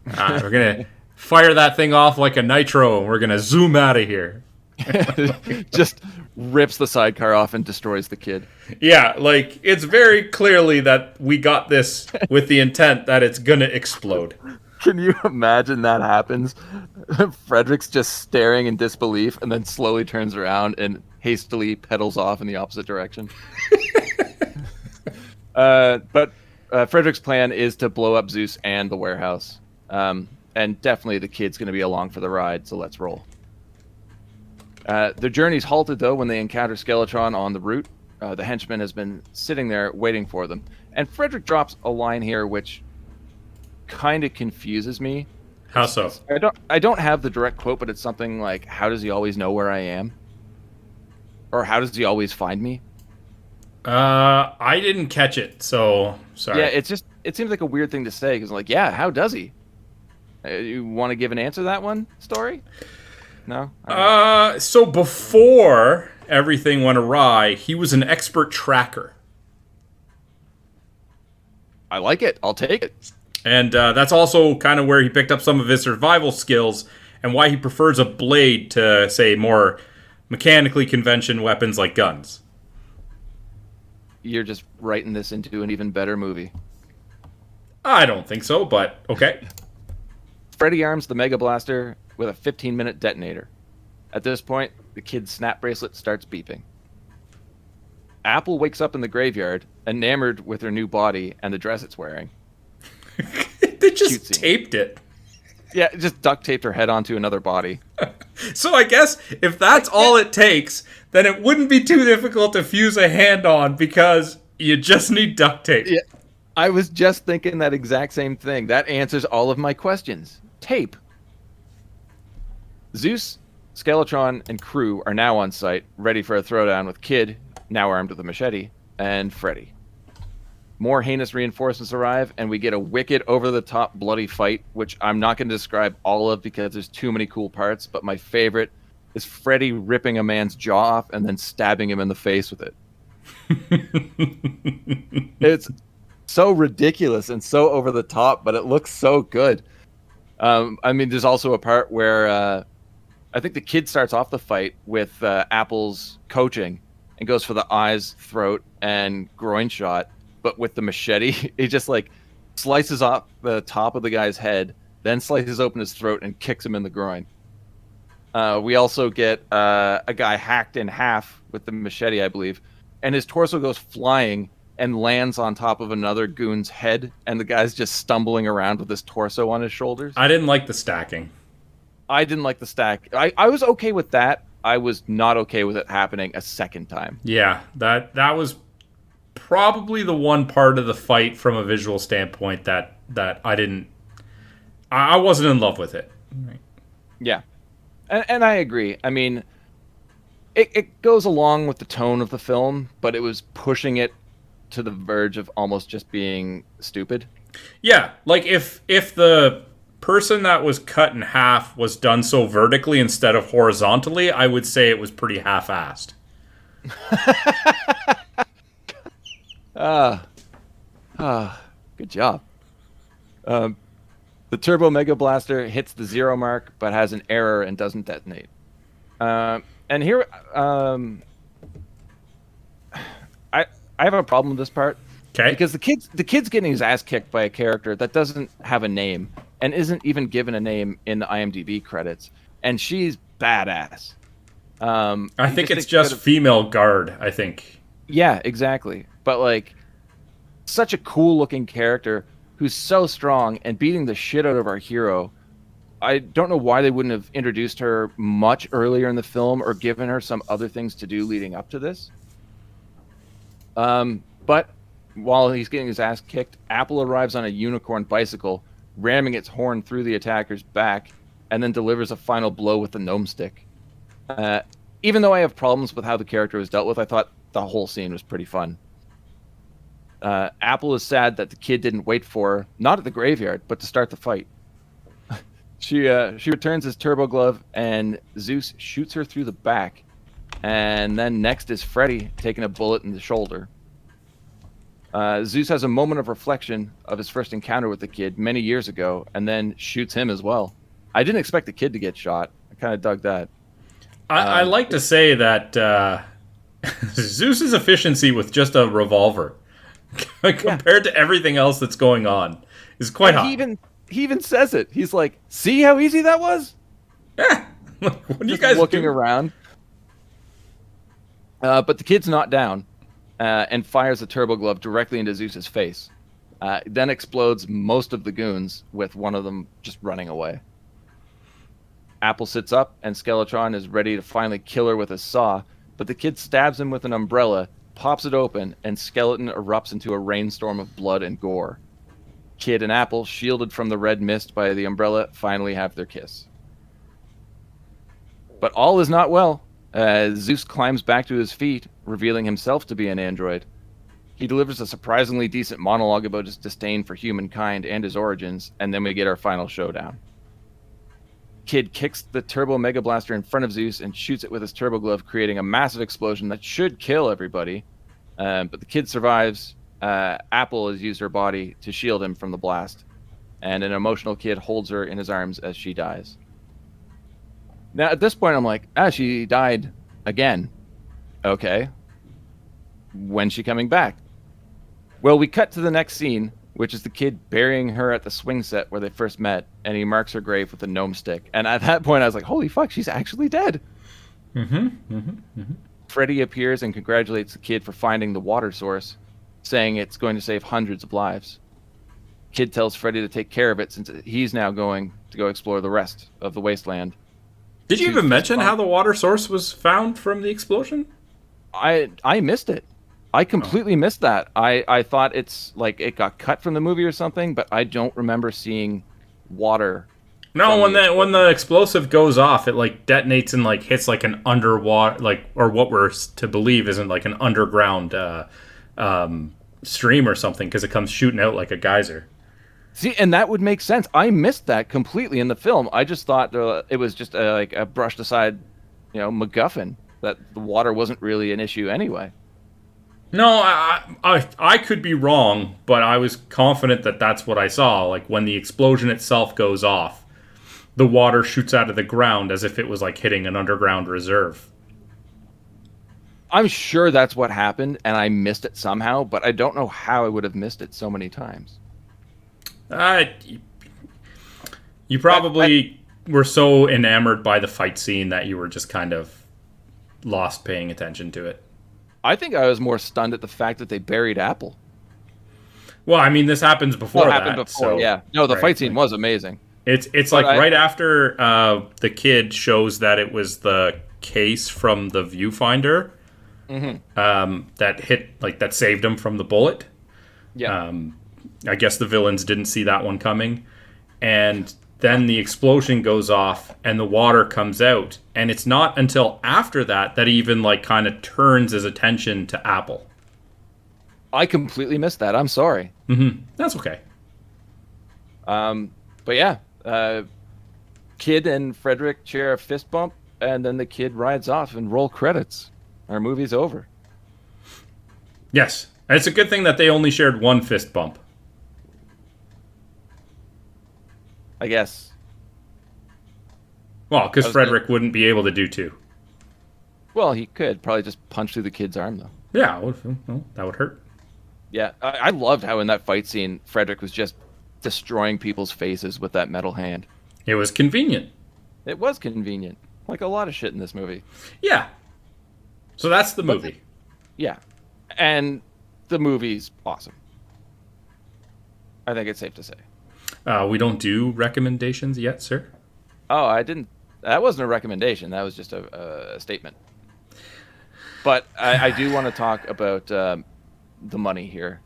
We're going to fire that thing off like a nitro, and we're going to zoom out of here. Just rips the sidecar off and destroys the kid. Yeah, like, it's very clearly that we got this with the intent that it's gonna explode. Can you imagine that happens? Frederick's just staring in disbelief and then slowly turns around and hastily pedals off in the opposite direction. But Frederick's plan is to blow up Zeus and the warehouse. And definitely the kid's going to be along for the ride, so let's roll. Their journey's halted, though, when they encounter Skeletron on the route. The henchman has been sitting there waiting for them. And Frederick drops a line here which kind of confuses me. How so? I don't have the direct quote, but it's something like, how does he always know where I am? Or how does he always find me? I didn't catch it, so sorry. Yeah, it seems like a weird thing to say, because like, yeah, how does he? You want to give an answer to that one, Story? No? So before everything went awry, he was an expert tracker. I like it. I'll take it. And that's also kind of where he picked up some of his survival skills and why he prefers a blade to, say, more mechanically convention weapons like guns. You're just writing this into an even better movie. I don't think so, but okay. Freddy arms the Mega Blaster with a 15-minute detonator. At this point, the kid's snap bracelet starts beeping. Apple wakes up in the graveyard, enamored with her new body and the dress it's wearing. They just taped it. Yeah, just duct taped her head onto another body. So I guess if that's all it takes, then it wouldn't be too difficult to fuse a hand on because you just need duct tape. Yeah, I was just thinking that exact same thing. That answers all of my questions. Tape. Zeus, Skeletron, and crew are now on site, ready for a throwdown with Kid, now armed with a machete, and Freddy. More heinous reinforcements arrive, and we get a wicked, over-the-top, bloody fight, which I'm not going to describe all of because there's too many cool parts, but my favorite is Freddy ripping a man's jaw off and then stabbing him in the face with it. It's so ridiculous and so over-the-top, but it looks so good. I mean, there's also a part where I think the kid starts off the fight with Apple's coaching and goes for the eyes, throat, and groin shot. But with the machete, he just like slices off the top of the guy's head, then slices open his throat and kicks him in the groin. We also get a guy hacked in half with the machete, I believe, and his torso goes flying and lands on top of another goon's head, and the guy's just stumbling around with his torso on his shoulders. I didn't like the stacking. I didn't like the stack. I was okay with that. I was not okay with it happening a second time. Yeah, that was probably the one part of the fight from a visual standpoint that I wasn't in love with it. Yeah. And I agree. I mean, it goes along with the tone of the film, but it was pushing it to the verge of almost just being stupid. Yeah, like if the person that was cut in half was done so vertically instead of horizontally, I would say it was pretty half-assed. Good job. The Turbo Mega Blaster hits the 0 mark, but has an error and doesn't detonate. And here, I have a problem with this part. Okay. Because the kid's getting his ass kicked by a character that doesn't have a name and isn't even given a name in the IMDb credits, and she's badass. I think it's just female guard, I think. Yeah, exactly. But like, such a cool looking character who's so strong and beating the shit out of our hero. I don't know why they wouldn't have introduced her much earlier in the film or given her some other things to do leading up to this. But while he's getting his ass kicked, Apple arrives on a unicorn bicycle, ramming its horn through the attacker's back, and then delivers a final blow with the gnome stick. Even though I have problems with how the character was dealt with, I thought the whole scene was pretty fun. Apple is sad that the kid didn't wait for her, not at the graveyard, but to start the fight. She returns his turbo glove, and Zeus shoots her through the back. And then next is Freddy taking a bullet in the shoulder. Zeus has a moment of reflection of his first encounter with the kid many years ago, and then shoots him as well. I didn't expect the kid to get shot. I kind of dug that. I like to say that Zeus's efficiency with just a revolver compared to everything else that's going on is quite high. He even says it. He's like, "See how easy that was?" Yeah. What are you Just guys looking doing? around? But the kid's not down and fires a turbo glove directly into Zeus's face. Then explodes most of the goons, with one of them just running away. Apple sits up, and Skeletron is ready to finally kill her with a saw, but the kid stabs him with an umbrella, pops it open, and Skeleton erupts into a rainstorm of blood and gore. Kid and Apple, shielded from the red mist by the umbrella, finally have their kiss. But all is not well. Zeus climbs back to his feet, revealing himself to be an android. He delivers a surprisingly decent monologue about his disdain for humankind and his origins, and then we get our final showdown. Kid kicks the turbo mega blaster in front of Zeus and shoots it with his turbo glove, creating a massive explosion that should kill everybody. But the kid survives. Apple has used her body to shield him from the blast, and an emotional kid holds her in his arms as she dies. Now, at this point, I'm like, she died again. Okay. When's she coming back? Well, we cut to the next scene, which is the kid burying her at the swing set where they first met, and he marks her grave with a gnome stick. And at that point, I was like, holy fuck, she's actually dead. Freddy appears and congratulates the kid for finding the water source, saying it's going to save hundreds of lives. Kid tells Freddy to take care of it since he's now going to go explore the rest of the wasteland. Did you even mention how the water source was found from the explosion? I missed it. I completely missed that. I thought it's like it got cut from the movie or something, but I don't remember seeing water. No, when the explosive goes off, it like detonates and like hits like an underwater, or what we're to believe isn't like an underground stream or something, because it comes shooting out like a geyser. See, and that would make sense. I missed that completely in the film. I just thought it was just like a brushed aside, MacGuffin, that the water wasn't really an issue anyway. No, I could be wrong, but I was confident that that's what I saw. Like when the explosion itself goes off, the water shoots out of the ground as if it was like hitting an underground reserve. I'm sure that's what happened, and I missed it somehow, but I don't know how I would have missed it so many times. You probably were so enamored by the fight scene that you were just kind of lost paying attention to it. I think I was more stunned at the fact that they buried Apple. Well, I mean, this happens before that. Happened before, yeah. No, the fight scene was amazing. It's like right after the kid shows that it was the case from the viewfinder that saved him from the bullet. Yeah. I guess the villains didn't see that one coming. And then the explosion goes off and the water comes out. And it's not until after that he even like kind of turns his attention to Apple. I completely missed that. I'm sorry. That's okay. But yeah, Kid and Frederick share a fist bump, and then the kid rides off and roll credits. Our movie's over. Yes. And it's a good thing that they only shared one fist bump. I guess. Well, because Frederick wouldn't be able to do two. Well, he could probably just punch through the kid's arm, though. Yeah, well, that would hurt. Yeah, I loved how in that fight scene, Frederick was just destroying people's faces with that metal hand. It was convenient. It was convenient. Like a lot of shit in this movie. Yeah. So that's the movie. Yeah. And the movie's awesome. I think it's safe to say. We don't do recommendations yet, sir. Oh, I didn't. That wasn't a recommendation. That was just a statement. But I do want to talk about the money here.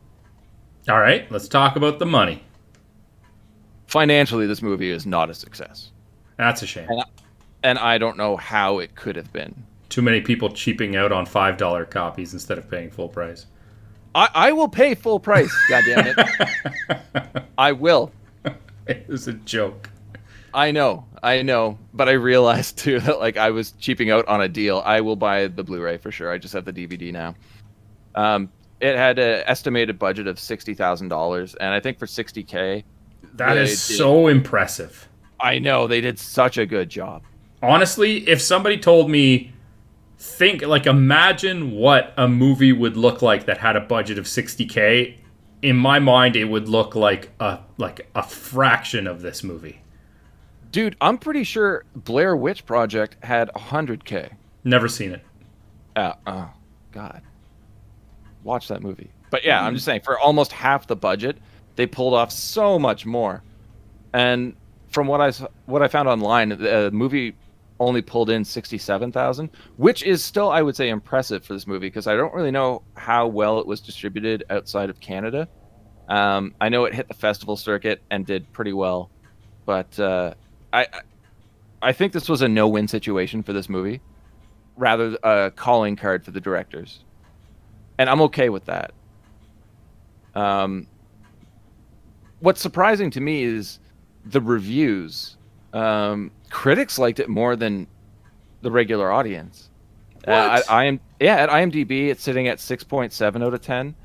All right, let's talk about the money. Financially, this movie is not a success. That's a shame. And I don't know how it could have been. Too many people cheaping out on $5 copies instead of paying full price. I will pay full price, goddammit. I will. It was a joke. I know, but I realized too that like I was cheaping out on a deal. I will buy the Blu-ray for sure. I just have the DVD now. It had an estimated budget of $60,000, and I think for $60K, that is so impressive. I know they did such a good job. honestly, if somebody told me, imagine what a movie would look like that had a budget of $60K, in my mind, it would look like a fraction of this movie. Dude, I'm pretty sure Blair Witch Project had $100K. Never seen it. Oh, God. Watch that movie. But yeah, I'm just saying, for almost half the budget, they pulled off so much more. And from what I found online, the movie only pulled in $67,000, which is still, I would say, impressive for this movie, because I don't really know how well it was distributed outside of Canada. I know it hit the festival circuit and did pretty well, but I think this was a no-win situation for this movie, rather a calling card for the directors, and I'm okay with that. What's surprising to me is the reviews. Critics liked it more than the regular audience. At IMDb, it's sitting at 6.7 out of 10.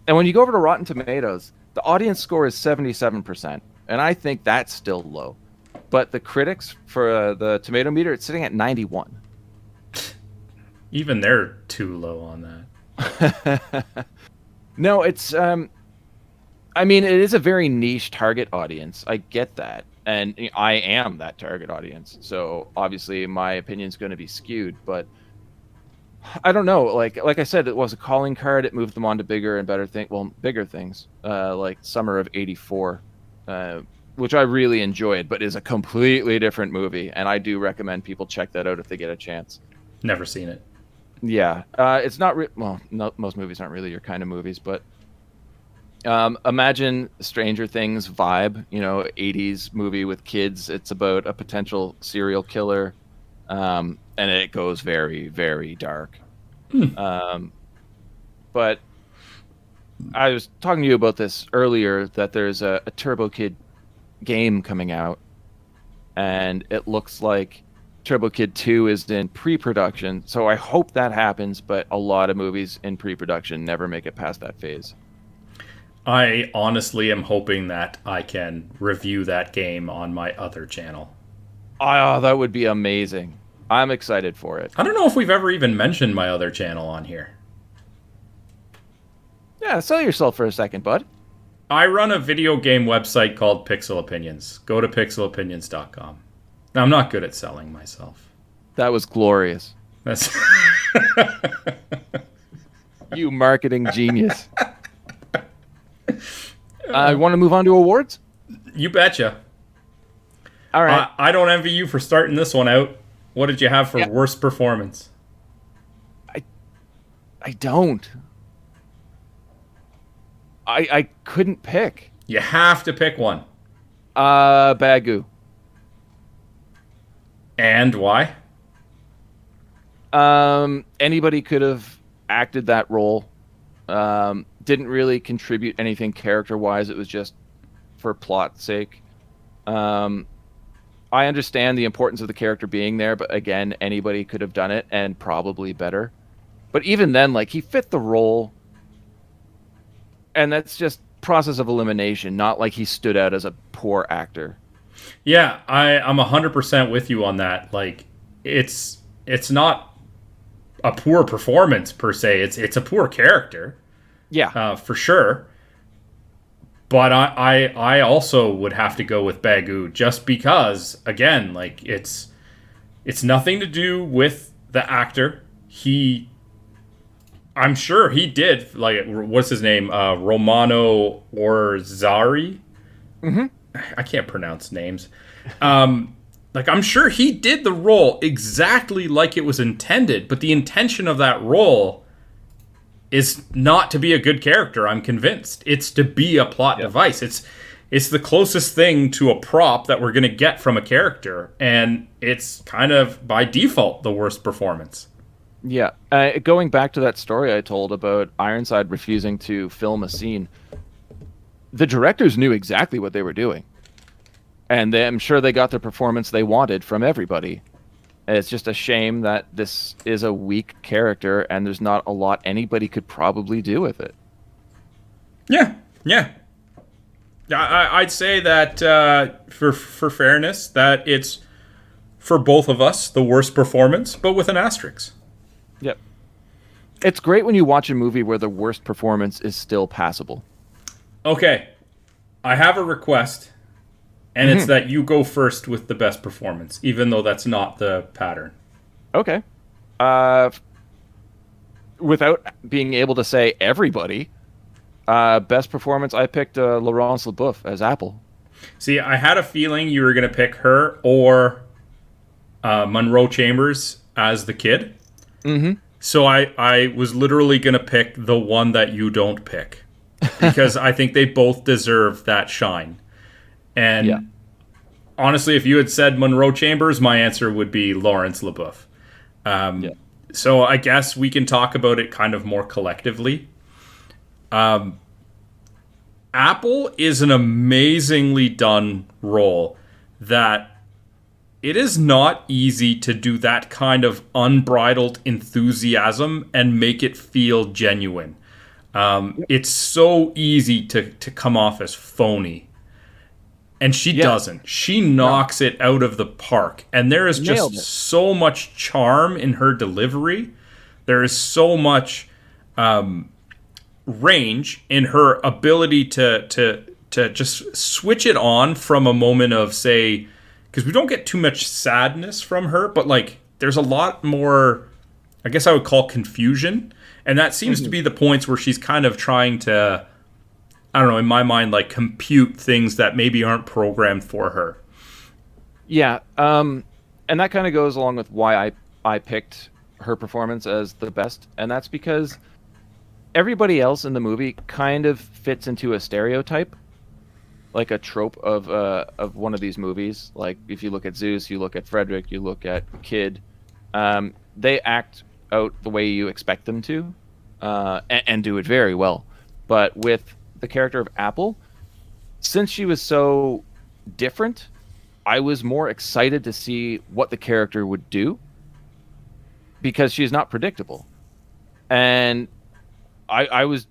And when you go over to Rotten Tomatoes, the audience score is 77%, and I think that's still low. But the critics, for the tomato meter, it's sitting at 91. Even they're too low on that. No, it's I mean, it is a very niche target audience. I get that. And I am that target audience. So obviously my opinion's going to be skewed, but I don't know. Like I said, it was a calling card. It moved them on to bigger and better bigger things, like Summer of '84, which I really enjoyed, but is a completely different movie. And I do recommend people check that out if they get a chance. Never seen it. Yeah. It's not most movies aren't really your kind of movies, but imagine Stranger Things vibe, 80s movie with kids. It's about a potential serial killer, and it goes very, very dark. But I was talking to you about this earlier, that there's a Turbo Kid game coming out, and it looks like Turbo Kid 2 is in pre-production, so I hope that happens, but a lot of movies in pre-production never make it past that phase. I honestly am hoping that I can review that game on my other channel. Oh, that would be amazing. I'm excited for it. I don't know if we've ever even mentioned my other channel on here. Yeah, sell yourself for a second, bud. I run a video game website called Pixel Opinions. Go to pixelopinions.com. Now, I'm not good at selling myself. That was glorious. That's You marketing genius. I want to move on to awards? You betcha. All right. I don't envy you for starting this one out. What did you have for worst performance? I don't. I couldn't pick. You have to pick one. Bagu. And why? Anybody could have acted that role. Didn't really contribute anything character-wise. It was just for plot's sake. I understand the importance of the character being there, but again, anybody could have done it, and probably better. But even then, he fit the role, and that's just process of elimination, not like he stood out as a poor actor. Yeah, I'm 100% with you on that. It's not a poor performance per se. It's a poor character. Yeah, for sure. But I also would have to go with Bagu, just because, again, it's nothing to do with the actor. I'm sure he did, what's his name? Romano Orzari? Mm-hmm. I can't pronounce names. I'm sure he did the role exactly like it was intended, but the intention of that role is not to be a good character, I'm convinced. It's to be a plot device. It's the closest thing to a prop that we're going to get from a character, and it's kind of, by default, the worst performance. Yeah. Going back to that story I told about Ironside refusing to film a scene, the directors knew exactly what they were doing. And I'm sure they got the performance they wanted from everybody. And it's just a shame that this is a weak character and there's not a lot anybody could probably do with it. Yeah. I'd say that, for fairness, that it's for both of us, the worst performance, but with an asterisk. Yep. It's great when you watch a movie where the worst performance is still passable. Okay. I have a request, and it's that you go first with the best performance, even though that's not the pattern. Okay. Without being able to say everybody, best performance, I picked Laurence Leboeuf as Apple. See, I had a feeling you were going to pick her or Munro Chambers as the kid. Mm-hmm. So I was literally going to pick the one that you don't pick. Because I think they both deserve that shine. And honestly, if you had said Munro Chambers, my answer would be Laurence Leboeuf. So I guess we can talk about it kind of more collectively. Apple is an amazingly done role that it is not easy to do that kind of unbridled enthusiasm and make it feel genuine. It's so easy to come off as phony. And she doesn't. She knocks it out of the park. And there is just so much charm in her delivery. There is so much range in her ability to just switch it on from a moment of, say, because we don't get too much sadness from her, but like there's a lot more, I guess I would call confusion. And that seems to be the points where she's kind of trying to, I don't know, in my mind, like compute things that maybe aren't programmed for her. Yeah. And that kind of goes along with why I picked her performance as the best. And that's because everybody else in the movie kind of fits into a stereotype, like a trope of one of these movies. Like if you look at Zeus, you look at Frederick, you look at Kid, they act out the way you expect them to, and do it very well. But with the character of Apple, since she was so different, I was more excited to see what the character would do, because she's not predictable. And I was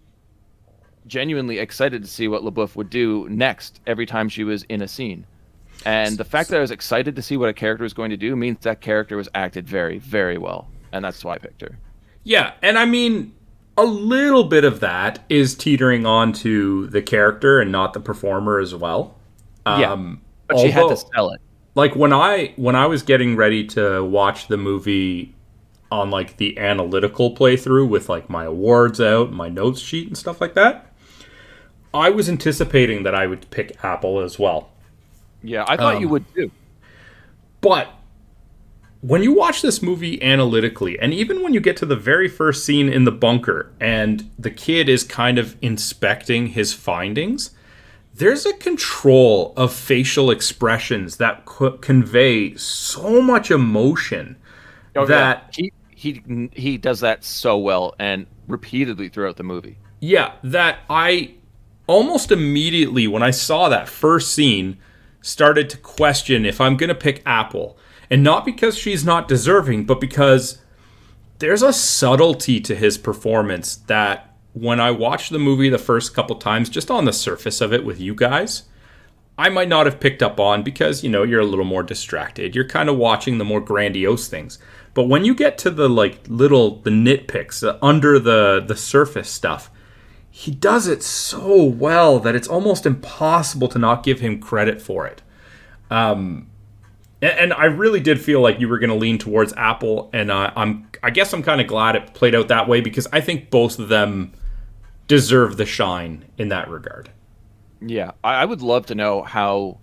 genuinely excited to see what Leboeuf would do next every time she was in a scene. And the fact that I was excited to see what a character was going to do means that character was acted very, very well. And that's why I picked her. Yeah, and I mean, a little bit of that is teetering on to the character and not the performer as well. But she had to sell it. Like when I was getting ready to watch the movie on like the analytical playthrough with like my awards out, my notes sheet and stuff like that, I was anticipating that I would pick Apple as well. Yeah, I thought you would too. But when you watch this movie analytically, and even when you get to the very first scene in the bunker and the kid is kind of inspecting his findings, there's a control of facial expressions that convey so much emotion that he does that so well and repeatedly throughout the movie. Yeah, that I almost immediately, when I saw that first scene, started to question if I'm going to pick Apple. And not because she's not deserving, but because there's a subtlety to his performance that when I watched the movie the first couple times, just on the surface of it with you guys, I might not have picked up on because, you know, you're a little more distracted. You're kind of watching the more grandiose things. But when you get to the the nitpicks, under the surface stuff, he does it so well that it's almost impossible to not give him credit for it. And I really did feel like you were going to lean towards Apple, and I guess I'm kind of glad it played out that way, because I think both of them deserve the shine in that regard. Yeah, I would love to know how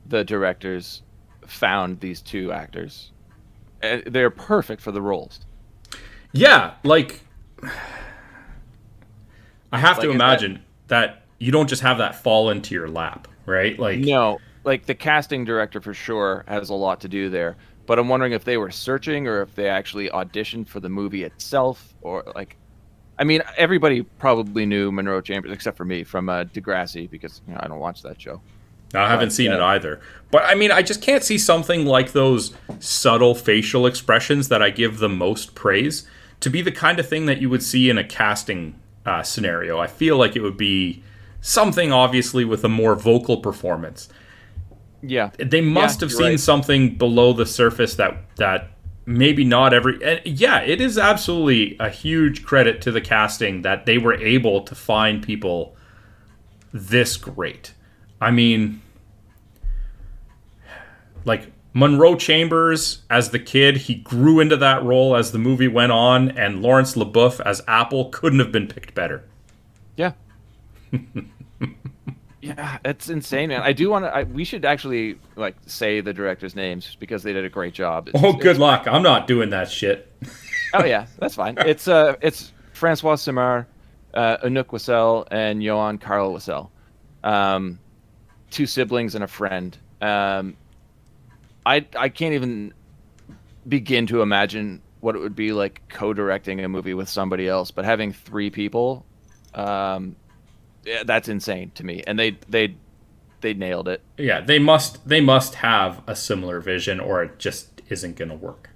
the directors found these two actors. They're perfect for the roles. Yeah, like I have to imagine that you don't just have that fall into your lap, right? Like no. Like, the casting director for sure has a lot to do there. But I'm wondering if they were searching or if they actually auditioned for the movie itself. Or, like, I mean, everybody probably knew Munro Chambers, except for me, from Degrassi, because I don't watch that show. I haven't seen it either. But, I mean, I just can't see something like those subtle facial expressions that I give the most praise to be the kind of thing that you would see in a casting scenario. I feel like it would be something, obviously, with a more vocal performance. Yeah. They must have seen something below the surface that maybe not every... And yeah, it is absolutely a huge credit to the casting that they were able to find people this great. I mean, like, Munro Chambers as the kid, he grew into that role as the movie went on, and Laurence Leboeuf as Apple couldn't have been picked better. Yeah. Yeah, it's insane, man. I do want to. We should actually like say the directors' names because they did a great job. Good luck. I'm not doing that shit. Oh yeah, that's fine. It's Francois Simard, Anouk Whissell, and Yoann-Karl Whissell, 2 siblings and a friend. I can't even begin to imagine what it would be like co-directing a movie with somebody else, but having 3 people. Yeah, that's insane to me, and they nailed it. Yeah, they must have a similar vision, or it just isn't going to work.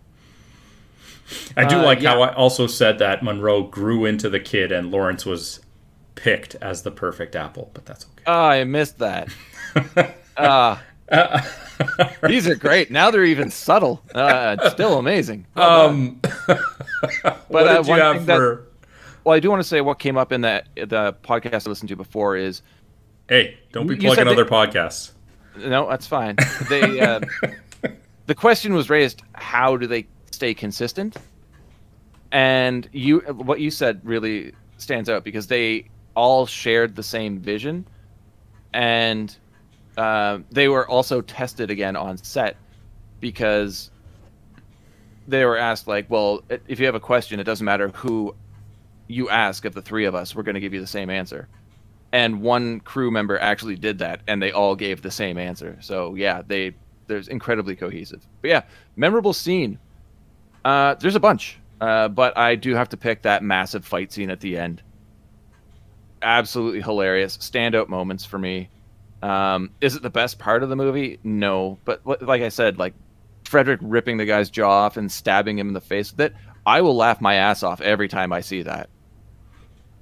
I do like how I also said that Munro grew into the kid, and Laurence was picked as the perfect apple, but that's okay. Oh, I missed that. These are great. Now they're even subtle. It's still amazing. But what did you have for? Well, I do want to say what came up in the podcast I listened to before is... Hey, don't be plugging other podcasts. No, that's fine. The question was raised, how do they stay consistent? And what you said really stands out because they all shared the same vision. And they were also tested again on set because they were asked, like, well, if you have a question, it doesn't matter who you ask of the 3 of us, we're going to give you the same answer. And one crew member actually did that, and they all gave the same answer. So yeah, there's incredibly cohesive. But yeah, memorable scene. There's a bunch, but I do have to pick that massive fight scene at the end. Absolutely hilarious. Standout moments for me. Is it the best part of the movie? No, but like I said, like Frederick ripping the guy's jaw off and stabbing him in the face with it, I will laugh my ass off every time I see that.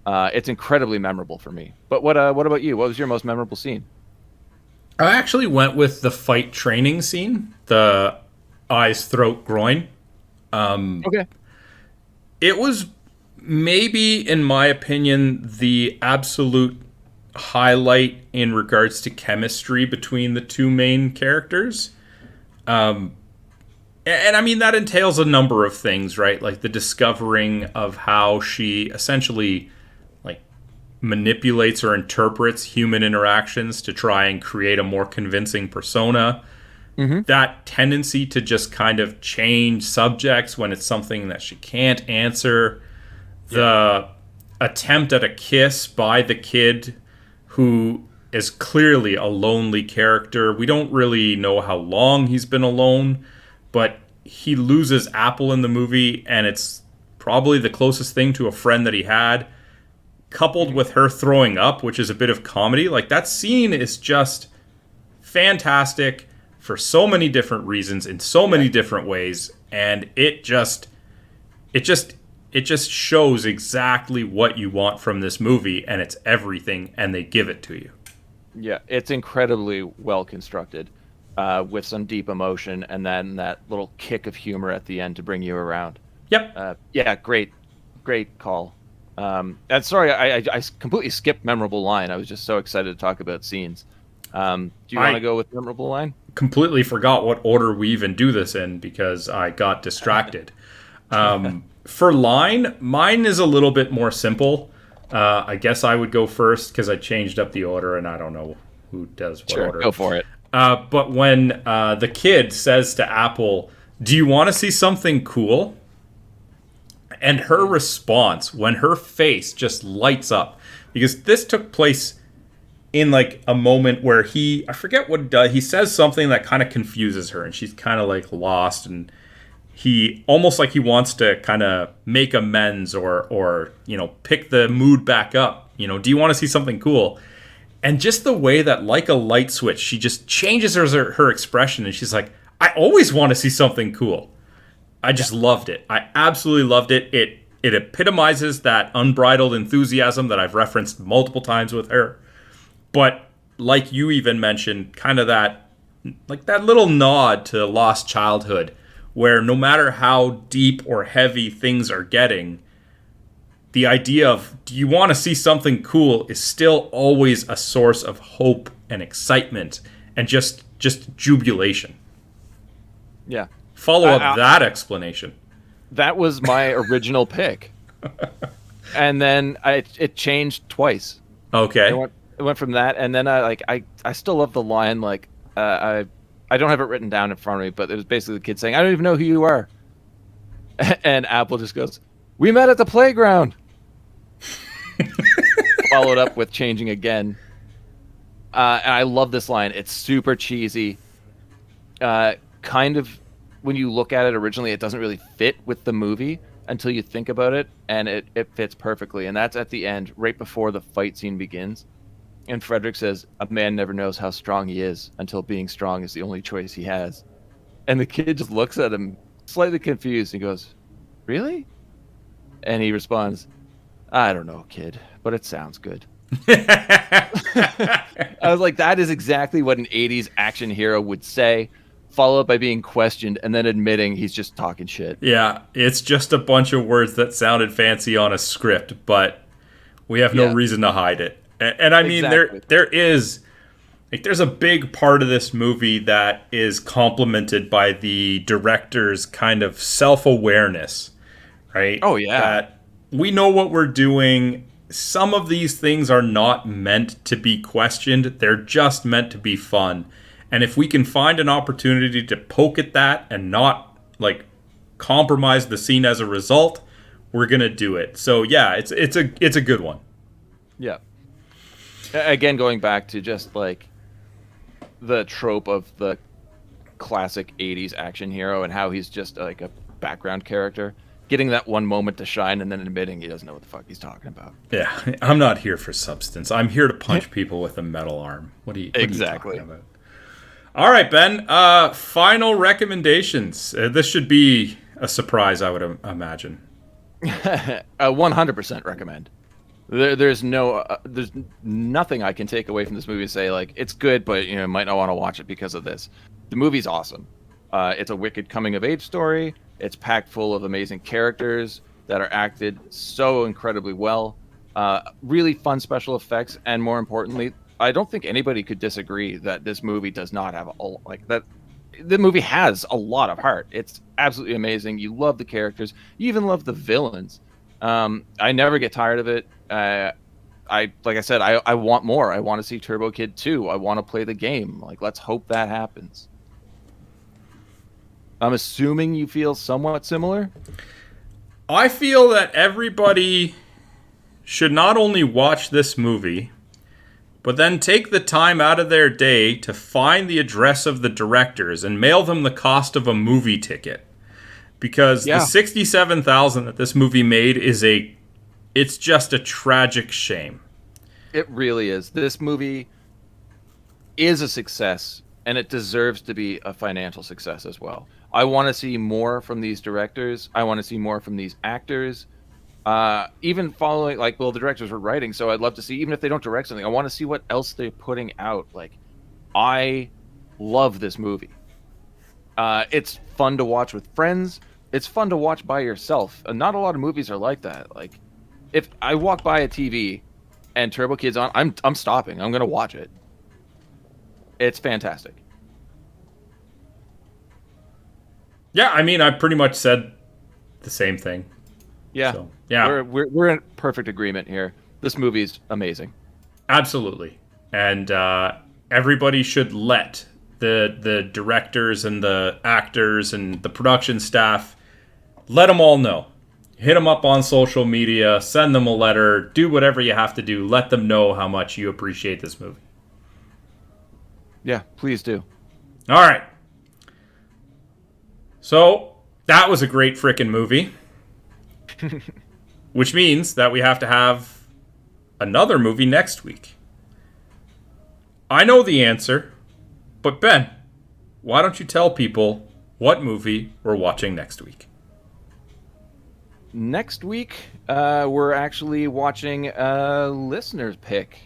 It's incredibly memorable for me. But what about you? What was your most memorable scene? I actually went with the fight training scene, the eyes, throat, groin. Okay. It was maybe, in my opinion, the absolute highlight in regards to chemistry between the 2 main characters. And I mean, that entails a number of things, right? Like the discovering of how she essentially like manipulates or interprets human interactions to try and create a more convincing persona. Mm-hmm. That tendency to just kind of change subjects when it's something that she can't answer. The attempt at a kiss by the kid who is clearly a lonely character. We don't really know how long he's been alone, but he loses Apple in the movie, and it's probably the closest thing to a friend that he had, coupled with her throwing up, which is a bit of comedy. Like, that scene is just fantastic for so many different reasons, in so many different ways, and it just shows exactly what you want from this movie, and it's everything, and they give it to you. Yeah, it's incredibly well constructed, with some deep emotion, and then that little kick of humor at the end to bring you around. Yep. Yeah, great call. And sorry, I completely skipped memorable line. I was just so excited to talk about scenes. Do you want to go with memorable line? Completely forgot what order we even do this in because I got distracted. For line, mine is a little bit more simple. I guess I would go first because I changed up the order and I don't know who does what order. Go for it. But when the kid says to Apple, "Do you want to see something cool?" And her response, when her face just lights up, because this took place in like a moment where I forget what he does, he says something that kind of confuses her and she's kind of like lost, and he almost like he wants to kind of make amends or pick the mood back up. Do you want to see something cool? And just the way that, like a light switch, she just changes her expression, and she's like, I always want to see something cool. I just loved it. I absolutely loved it. It epitomizes that unbridled enthusiasm that I've referenced multiple times with her. But like you even mentioned, kind of that like that little nod to lost childhood, where no matter how deep or heavy things are getting, the idea of, do you want to see something cool, is still always a source of hope and excitement and just jubilation. Yeah. Follow up that explanation. That was my original pick. And then it changed twice. Okay. It went from that, and then I still love the line, like, I don't have it written down in front of me, but it was basically the kid saying, "I don't even know who you are." And Apple just goes, "We met at the playground." Followed up with changing again. And I love this line. It's super cheesy. Kind of, when you look at it originally, it doesn't really fit with the movie until you think about it, and it fits perfectly. And that's at the end, right before the fight scene begins. And Frederick says, "A man never knows how strong he is until being strong is the only choice he has." And the kid just looks at him, slightly confused, and goes, "Really?" And he responds, "I don't know, kid, but it sounds good." I was like, that is exactly what an 80s action hero would say, followed by being questioned and then admitting he's just talking shit. Yeah, it's just a bunch of words that sounded fancy on a script, but we have no reason to hide it. And I mean, there is, like, there's a big part of this movie that is complemented by the director's kind of self-awareness, right? Oh, yeah. That we know what we're doing. Some of these things are not meant to be questioned. They're just meant to be fun. And if we can find an opportunity to poke at that and not, like, compromise the scene as a result, we're going to do it. So, yeah, it's a good one. Yeah. Again, going back to just, like, the trope of the classic 80s action hero and how he's just, like, a background character. Getting that one moment to shine and then admitting he doesn't know what the fuck he's talking about. Yeah, I'm not here for substance. I'm here to punch people with a metal arm. What are you talking about? All right, Ben. Final recommendations. This should be a surprise, I would imagine. 100% recommend. There's nothing I can take away from this movie and say, like, it's good, but you might not want to watch it because of this. The movie's awesome. It's a wicked coming of age story. It's packed full of amazing characters that are acted so incredibly well. Really fun special effects, and more importantly, I don't think anybody could disagree that this movie does not have that. The movie has a lot of heart. It's absolutely amazing. You love the characters. You even love the villains. I never get tired of it. Like I said, I want more. I want to see Turbo Kid 2. I want to play the game. Like, let's hope that happens. I'm assuming you feel somewhat similar? I feel that everybody should not only watch this movie, but then take the time out of their day to find the address of the directors and mail them the cost of a movie ticket. Because the $67,000 that this movie made it's just a tragic shame. It really is. This movie is a success, and it deserves to be a financial success as well. I want to see more from these directors. I want to see more from these actors. Even following, the directors were writing, so I'd love to see, even if they don't direct something, I want to see what else they're putting out. Like, I love this movie. It's fun to watch with friends. It's fun to watch by yourself. And not a lot of movies are like that. Like, if I walk by a TV and Turbo Kid's on, I'm stopping. I'm going to watch it. It's fantastic. Yeah, I mean, I pretty much said the same thing. Yeah, so, yeah, we're in perfect agreement here. This movie's amazing. Absolutely, and everybody should let the directors and the actors and the production staff, let them all know. Hit them up on social media, send them a letter, do whatever you have to do. Let them know how much you appreciate this movie. Yeah, please do. All right. So, that was a great frickin' movie. Which means that we have to have another movie next week. I know the answer, but Ben, why don't you tell people what movie we're watching next week? Next week, we're actually watching a listener's pick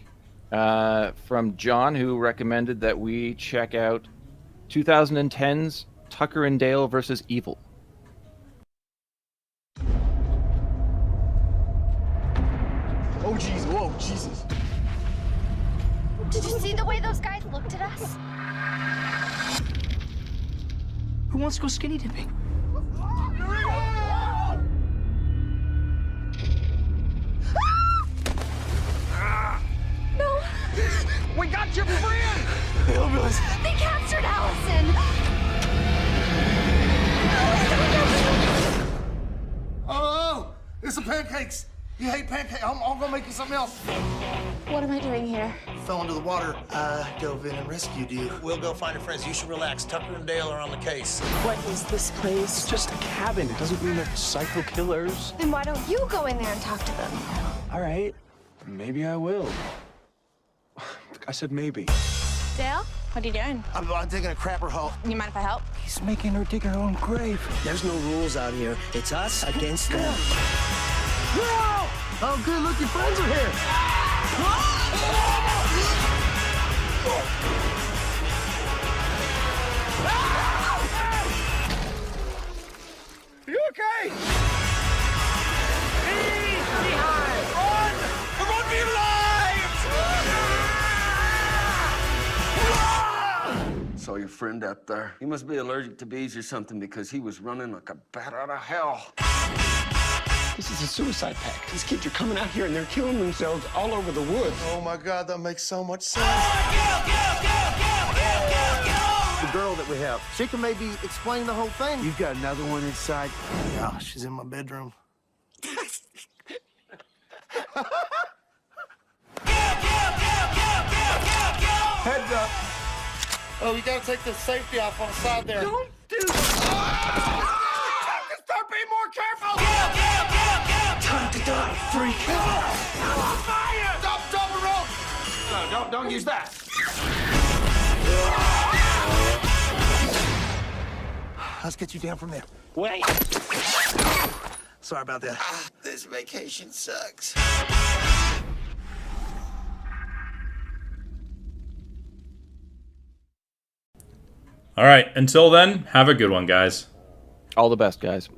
from John, who recommended that we check out 2010's Tucker and Dale versus Evil. Oh, jeez. Whoa, Jesus. Did you see the way those guys looked at us? Who wants to go skinny dipping? No. We got your friend! They captured Allison. Oh, it's the pancakes. You hate pancakes. I'm gonna make you something else. What am I doing here? Fell into the water. I dove in and rescued you. We'll go find your friends. You should relax. Tucker and Dale are on the case. What is this place? It's just a cabin. It doesn't mean they're psycho killers. Then why don't you go in there and talk to them? All right, maybe I will. I said maybe. Dale, what are you doing? I'm taking a crapper haul. You mind if I help? He's making her dig her own grave. There's no rules out here. It's us against them. Oh, good. Look, your friends are here. You okay? We're going to be alive! Saw your friend out there. He must be allergic to bees or something because he was running like a bat out of hell. This is a suicide pact. These kids are coming out here and they're killing themselves all over the woods. Oh, my God, that makes so much sense. The girl that we have, she can maybe explain the whole thing. You've got another one inside. Yeah, she's in my bedroom. Heads up. Oh, you gotta take the safety off on the side there. Don't do that. Start being more careful. Time to die, freak. Fire! Stop, double rope. No, don't use that. Let's get you down from there. Wait. Sorry about that. This vacation sucks. All right. Until then, have a good one, guys. All the best, guys.